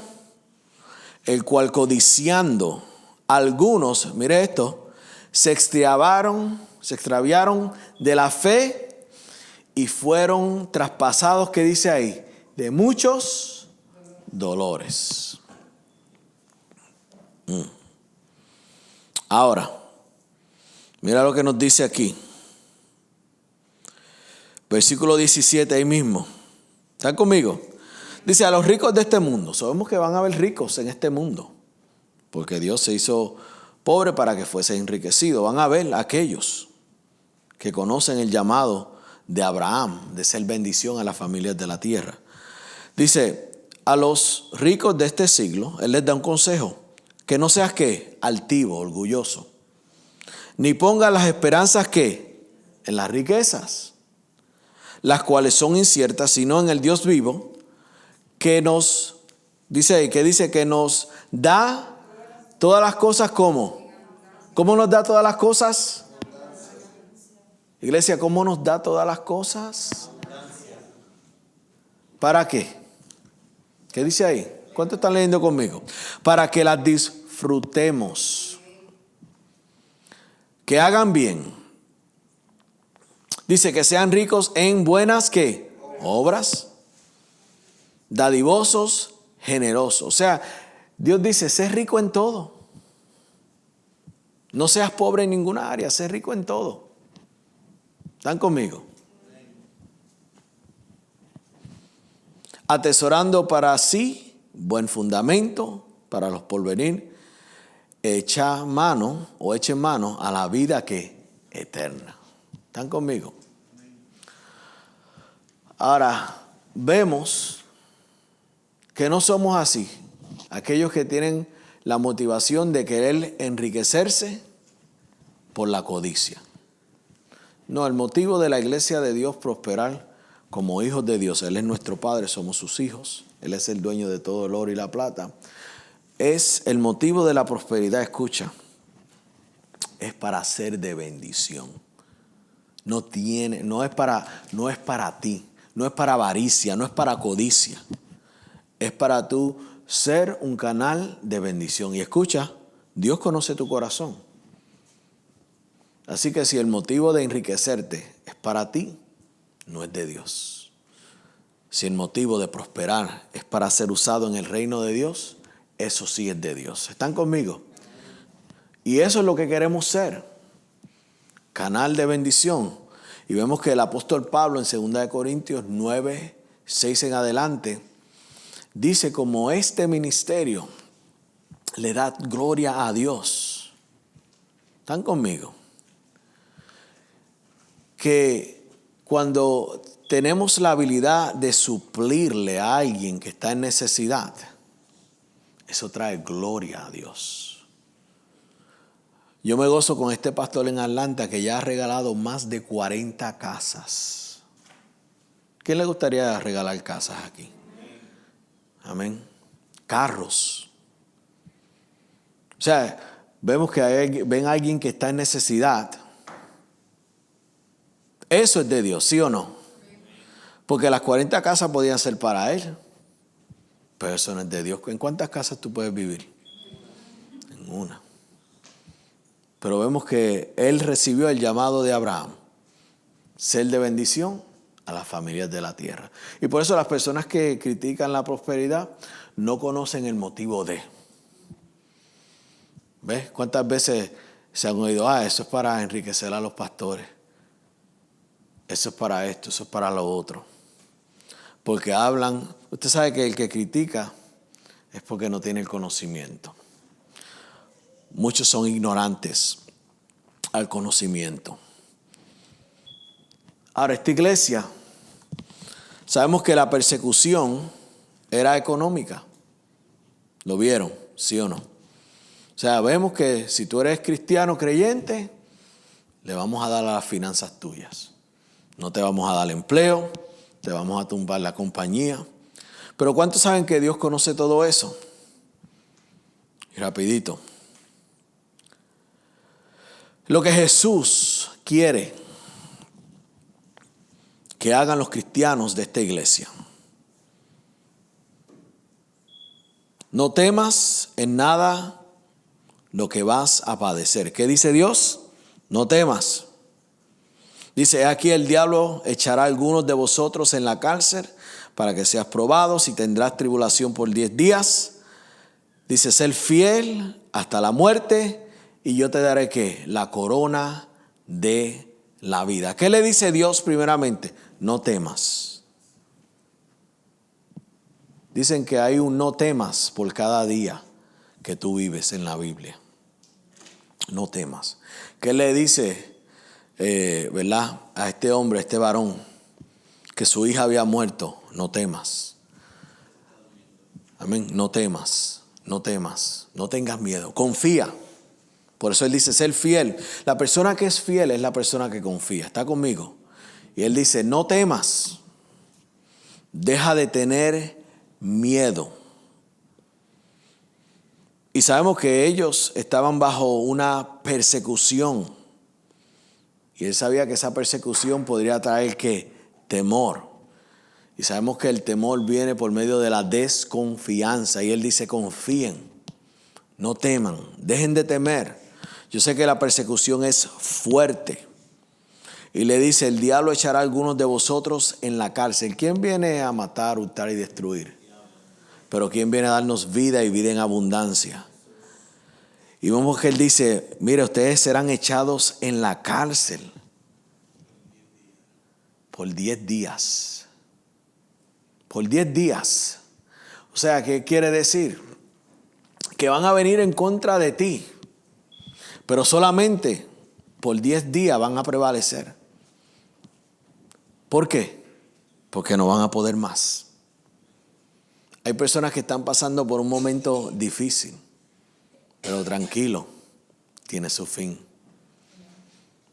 Speaker 2: el cual codiciando algunos, mire esto, se extraviaron de la fe y fueron traspasados, ¿qué dice ahí? De muchos dolores. Ahora, mira lo que nos dice aquí. Versículo 17 ahí mismo. ¿Están conmigo? Dice, a los ricos de este mundo. Sabemos que van a haber ricos en este mundo. Porque Dios se hizo pobre para que fuese enriquecido. Van a ver aquellos que conocen el llamado de Abraham, de ser bendición a las familias de la tierra. Dice, a los ricos de este siglo, Él les da un consejo. Que no seas ¿qué? Altivo, orgulloso. Ni pongas las esperanzas ¿qué? En las riquezas, las cuales son inciertas, sino en el Dios vivo, que nos, dice ahí, que dice que nos da todas las cosas ¿cómo? ¿Cómo nos da todas las cosas? Iglesia, ¿cómo nos da todas las cosas? ¿Para qué? ¿Qué dice ahí? ¿Cuántos están leyendo conmigo? Para que las disfrutemos. Que hagan bien. Dice que sean ricos en buenas ¿qué? Obras. Dadivosos, generosos. O sea, Dios dice, sé rico en todo. No seas pobre en ninguna área, sé rico en todo. ¿Están conmigo? Atesorando para sí buen fundamento para los porvenir. Echen mano a la vida que eterna. ¿Están conmigo? Ahora, vemos que no somos así. Aquellos que tienen la motivación de querer enriquecerse por la codicia. No, el motivo de la iglesia de Dios prosperar como hijos de Dios. Él es nuestro Padre, somos sus hijos. Él es el dueño de todo el oro y la plata. Es el motivo de la prosperidad, escucha. Es para ser de bendición. No es para ti. No es para avaricia, no es para codicia. Es para tú ser un canal de bendición. Y escucha, Dios conoce tu corazón. Así que si el motivo de enriquecerte es para ti, no es de Dios. Si el motivo de prosperar es para ser usado en el reino de Dios, eso sí es de Dios. ¿Están conmigo? Y eso es lo que queremos ser. Canal de bendición. Y vemos que el apóstol Pablo en 2 Corintios 9, 6 en adelante, dice como este ministerio le da gloria a Dios. ¿Están conmigo? Que cuando tenemos la habilidad de suplirle a alguien que está en necesidad, eso trae gloria a Dios. Yo me gozo con este pastor en Atlanta que ya ha regalado más de 40 casas. ¿Quién le gustaría regalar casas aquí? Amén. Carros. O sea, vemos que ven a alguien que está en necesidad. Eso es de Dios, ¿sí o no? Porque las 40 casas podían ser para él. Pero eso no es de Dios. ¿En cuántas casas tú puedes vivir? En una. Pero vemos que él recibió el llamado de Abraham, ser de bendición a las familias de la tierra. Y por eso las personas que critican la prosperidad no conocen el motivo de. ¿Ves? ¿Cuántas veces se han oído? Eso es para enriquecer a los pastores. Eso es para esto, eso es para lo otro. Porque hablan, usted sabe que el que critica es porque no tiene el conocimiento. Muchos son ignorantes al conocimiento. Ahora, esta iglesia, sabemos que la persecución era económica. ¿Lo vieron? ¿Sí o no? O sea, vemos que si tú eres cristiano creyente, le vamos a dar las finanzas tuyas. No te vamos a dar empleo, te vamos a tumbar la compañía. Pero ¿cuántos saben que Dios conoce todo eso? Y rapidito. Lo que Jesús quiere que hagan los cristianos de esta iglesia. No temas en nada lo que vas a padecer. ¿Qué dice Dios? No temas. Dice, aquí el diablo echará a algunos de vosotros en la cárcel para que seas probados y tendrás tribulación por 10 días. Dice, ser fiel hasta la muerte y yo te daré ¿qué? La corona de la vida. ¿Qué le dice Dios primeramente? No temas. Dicen que hay un no temas por cada día que tú vives en la Biblia. No temas. ¿Qué le dice, verdad, a este hombre, a este varón, que su hija había muerto? No temas. Amén. No temas, no temas, no tengas miedo. Confía. Por eso él dice ser fiel. La persona que es fiel es la persona que confía. ¿Está conmigo? Y él dice, no temas. Deja de tener miedo. Y sabemos que ellos estaban bajo una persecución. Y él sabía que esa persecución podría traer ¿qué? Temor. Y sabemos que el temor viene por medio de la desconfianza. Y él dice, confíen, no teman, dejen de temer. Yo sé que la persecución es fuerte. Y le dice, el diablo echará a algunos de vosotros en la cárcel. ¿Quién viene a matar, hurtar y destruir? Pero ¿quién viene a darnos vida y vida en abundancia? Y vemos que él dice, mire, ustedes serán echados en la cárcel por 10 días. Por 10 días. O sea, ¿qué quiere decir? Que van a venir en contra de ti. Pero solamente por 10 días van a prevalecer. ¿Por qué? Porque no van a poder más. Hay personas que están pasando por un momento difícil, pero tranquilo, tiene su fin.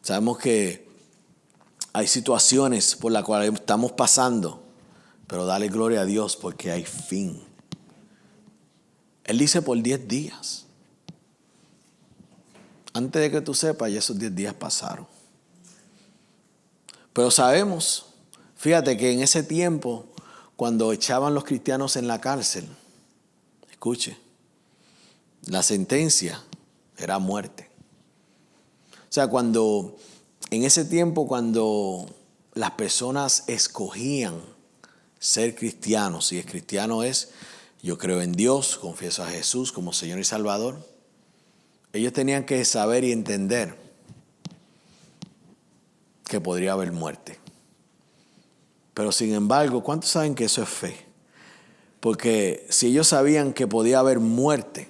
Speaker 2: Sabemos que hay situaciones por las cuales estamos pasando, pero dale gloria a Dios porque hay fin. Él dice por 10 días. Antes de que tú sepas, ya esos 10 días pasaron. Pero sabemos, fíjate que en ese tiempo, cuando echaban los cristianos en la cárcel, escuche, la sentencia era muerte. O sea, en ese tiempo, cuando las personas escogían ser cristianos, y el cristiano es, yo creo en Dios, confieso a Jesús como Señor y Salvador, ellos tenían que saber y entender que podría haber muerte. Pero sin embargo, ¿cuántos saben que eso es fe? Porque si ellos sabían que podía haber muerte,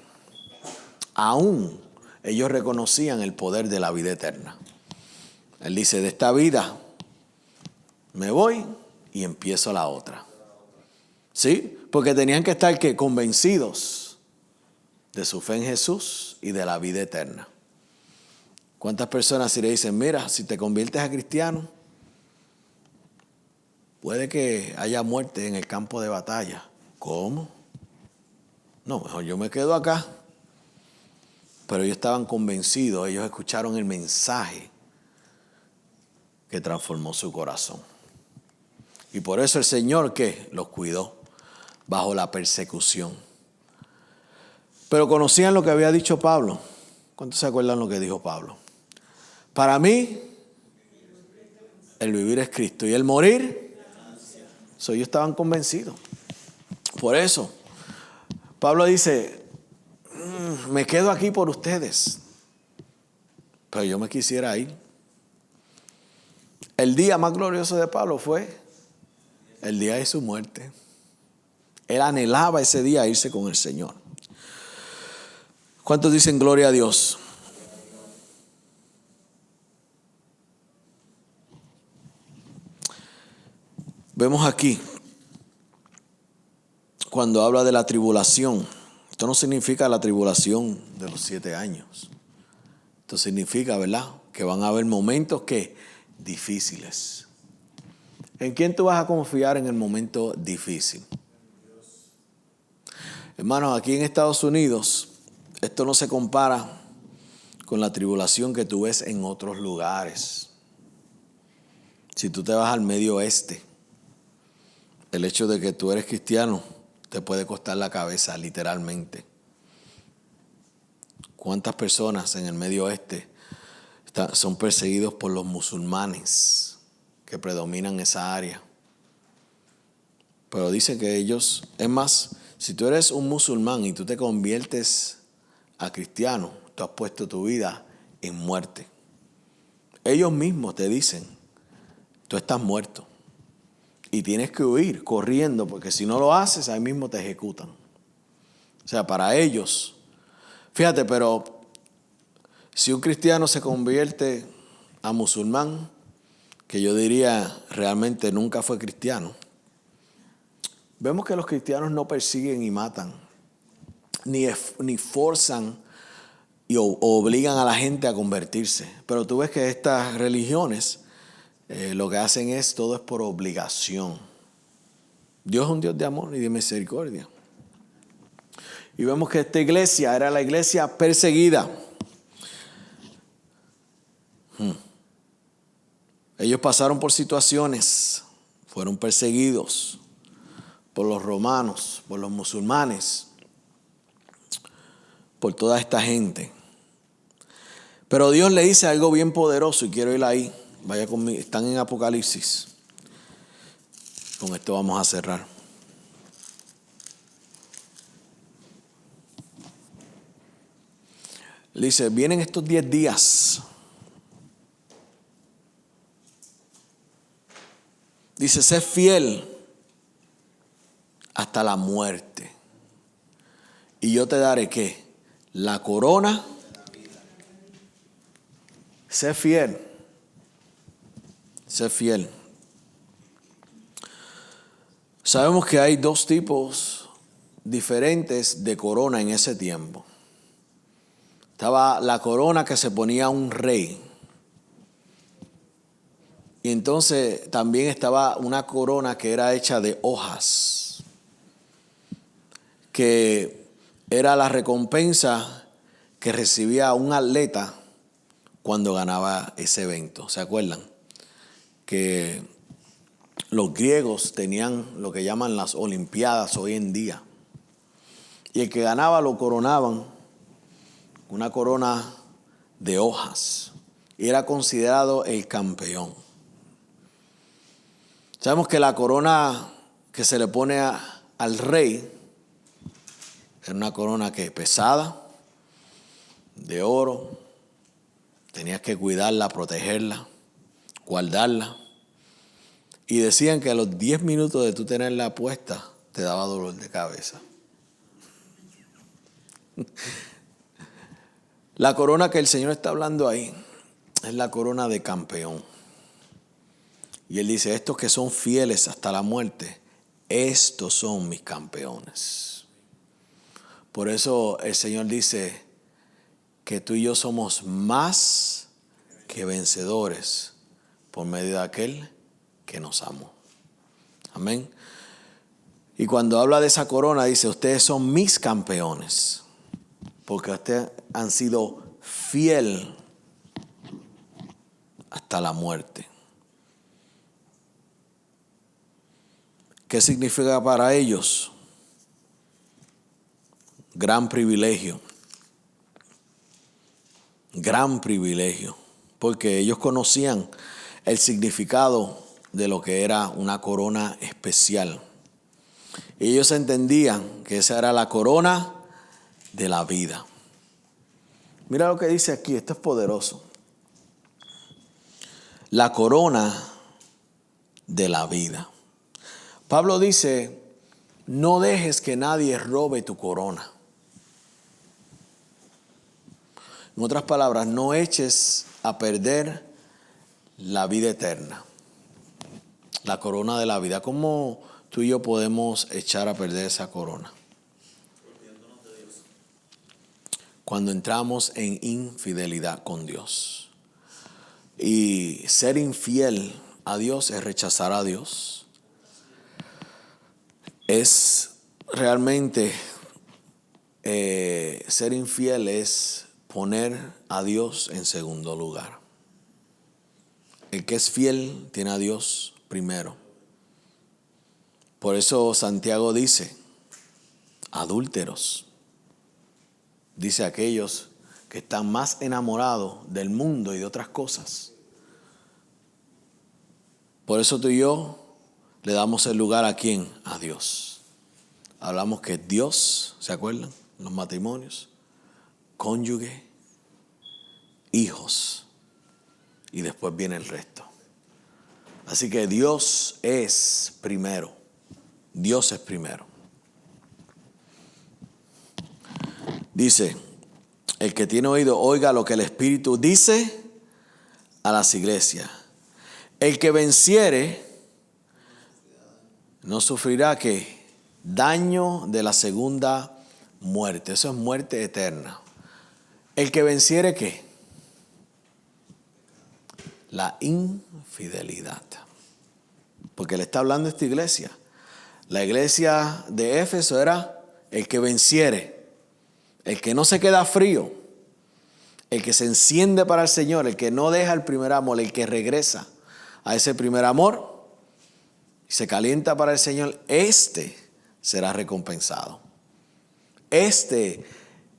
Speaker 2: aún ellos reconocían el poder de la vida eterna. Él dice, de esta vida me voy y empiezo la otra. ¿Sí? Porque tenían que estar ¿qué? Convencidos de su fe en Jesús y de la vida eterna. ¿Cuántas personas si le dicen, mira, si te conviertes a cristiano, puede que haya muerte en el campo de batalla? ¿Cómo? No, mejor yo me quedo acá. Pero ellos estaban convencidos, ellos escucharon el mensaje que transformó su corazón. Y por eso el Señor, ¿qué? Los cuidó bajo la persecución. Pero conocían lo que había dicho Pablo. ¿Cuántos se acuerdan lo que dijo Pablo? Para mí, el vivir es Cristo y el morir, ellos estaban convencidos. Por eso, Pablo dice, me quedo aquí por ustedes, pero yo me quisiera ir. El día más glorioso de Pablo fue el día de su muerte. Él anhelaba ese día irse con el Señor. ¿Cuántos dicen gloria a Dios? Vemos aquí, cuando habla de la tribulación, esto no significa la tribulación de los 7 años. Esto significa, ¿verdad?, que van a haber momentos que difíciles. ¿En quién tú vas a confiar en el momento difícil? Hermanos, aquí en Estados Unidos, esto no se compara con la tribulación que tú ves en otros lugares. Si tú te vas al Medio Oeste, el hecho de que tú eres cristiano te puede costar la cabeza, literalmente. ¿Cuántas personas en el Medio Oeste son perseguidos por los musulmanes que predominan esa área? Pero dicen que ellos, es más, si tú eres un musulmán y tú te conviertes a cristiano, tú has puesto tu vida en muerte. Ellos mismos te dicen, tú estás muerto y tienes que huir corriendo, porque si no lo haces, ahí mismo te ejecutan. O sea, para ellos, fíjate, pero si un cristiano se convierte a musulmán, que yo diría realmente nunca fue cristiano, vemos que los cristianos no persiguen y matan, ni forzan o obligan a la gente a convertirse. Pero tú ves que estas religiones lo que hacen todo es por obligación. Dios es un Dios de amor y de misericordia. Y vemos que esta iglesia era la iglesia perseguida. Ellos pasaron por situaciones, fueron perseguidos por los romanos, por los musulmanes, por toda esta gente. Pero Dios le dice algo bien poderoso y quiero ir ahí. Vaya conmigo, están en Apocalipsis. Con esto vamos a cerrar. Le dice, vienen estos 10 días. Dice, sé fiel hasta la muerte. Y yo te daré, ¿qué? La corona. Sé fiel. Sé fiel. Sabemos que hay 2 tipos diferentes de corona en ese tiempo. Estaba la corona que se ponía un rey. Y entonces también estaba una corona que era hecha de hojas, que era la recompensa que recibía un atleta cuando ganaba ese evento. ¿Se acuerdan? Que los griegos tenían lo que llaman las Olimpiadas hoy en día. Y el que ganaba lo coronaban, una corona de hojas. Y era considerado el campeón. Sabemos que la corona que se le pone al rey era una corona que pesada, de oro. Tenías que cuidarla, protegerla, guardarla. Y decían que a los 10 minutos de tú tenerla puesta, te daba dolor de cabeza. La corona que el Señor está hablando ahí es la corona de campeón. Y Él dice, estos que son fieles hasta la muerte, estos son mis campeones. Por eso el Señor dice que tú y yo somos más que vencedores por medio de aquel que nos amó. Amén. Y cuando habla de esa corona, dice, ustedes son mis campeones, porque ustedes han sido fiel hasta la muerte. ¿Qué significa para ellos? Gran privilegio. gran privilegio, porque ellos conocían el significado de lo que era una corona especial. Ellos entendían que esa era la corona de la vida. Mira lo que dice aquí, esto es poderoso. La corona de la vida. Pablo dice, no dejes que nadie robe tu corona. En otras palabras, no eches a perder la vida eterna, la corona de la vida. ¿Cómo tú y yo podemos echar a perder esa corona? Cuando entramos en infidelidad con Dios. Y ser infiel a Dios es rechazar a Dios. Es realmente ser infiel es poner a Dios en segundo lugar. El que es fiel tiene a Dios primero. Por eso Santiago dice, adúlteros. Dice aquellos que están más enamorados del mundo y de otras cosas. Por eso tú y yo le damos el lugar a ¿quién? A Dios. Hablamos que Dios, ¿se acuerdan? Los matrimonios, cónyuge, hijos, y después viene el resto. Así que Dios es primero. Dios es primero. Dice, el que tiene oído, oiga lo que el Espíritu dice a las iglesias. El que venciere no sufrirá ¿qué? Daño de la segunda muerte. Eso es muerte eterna. El que venciere ¿qué? La infidelidad. Porque le está hablando a esta iglesia. La iglesia de Éfeso era el que venciere. El que no se queda frío. El que se enciende para el Señor. El que no deja el primer amor. El que regresa a ese primer amor y se calienta para el Señor, este será recompensado. Este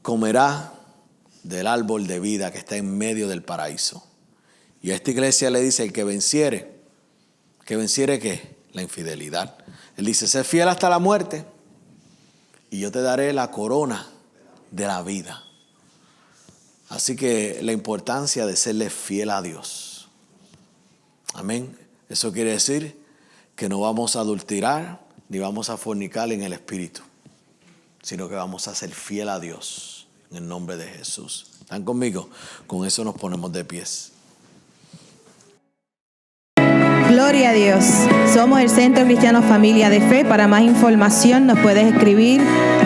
Speaker 2: comerá del árbol de vida que está en medio del paraíso. Y a esta iglesia le dice, el que venciere ¿qué? La infidelidad. Él dice, sé fiel hasta la muerte y yo te daré la corona de la vida. Así que la importancia de serle fiel a Dios. Amén. Eso quiere decir que no vamos a adulterar ni vamos a fornicar en el espíritu, sino que vamos a ser fiel a Dios en el nombre de Jesús. ¿Están conmigo? Con eso nos ponemos de pies.
Speaker 1: Gloria a Dios. Somos el Centro Cristiano Familia de Fe. Para más información nos puedes escribir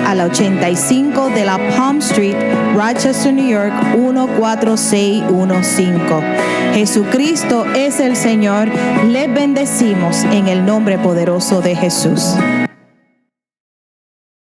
Speaker 1: a la 85 de la Palm Street, Rochester, New York, 14615. Jesucristo es el Señor. Les bendecimos en el nombre poderoso de Jesús.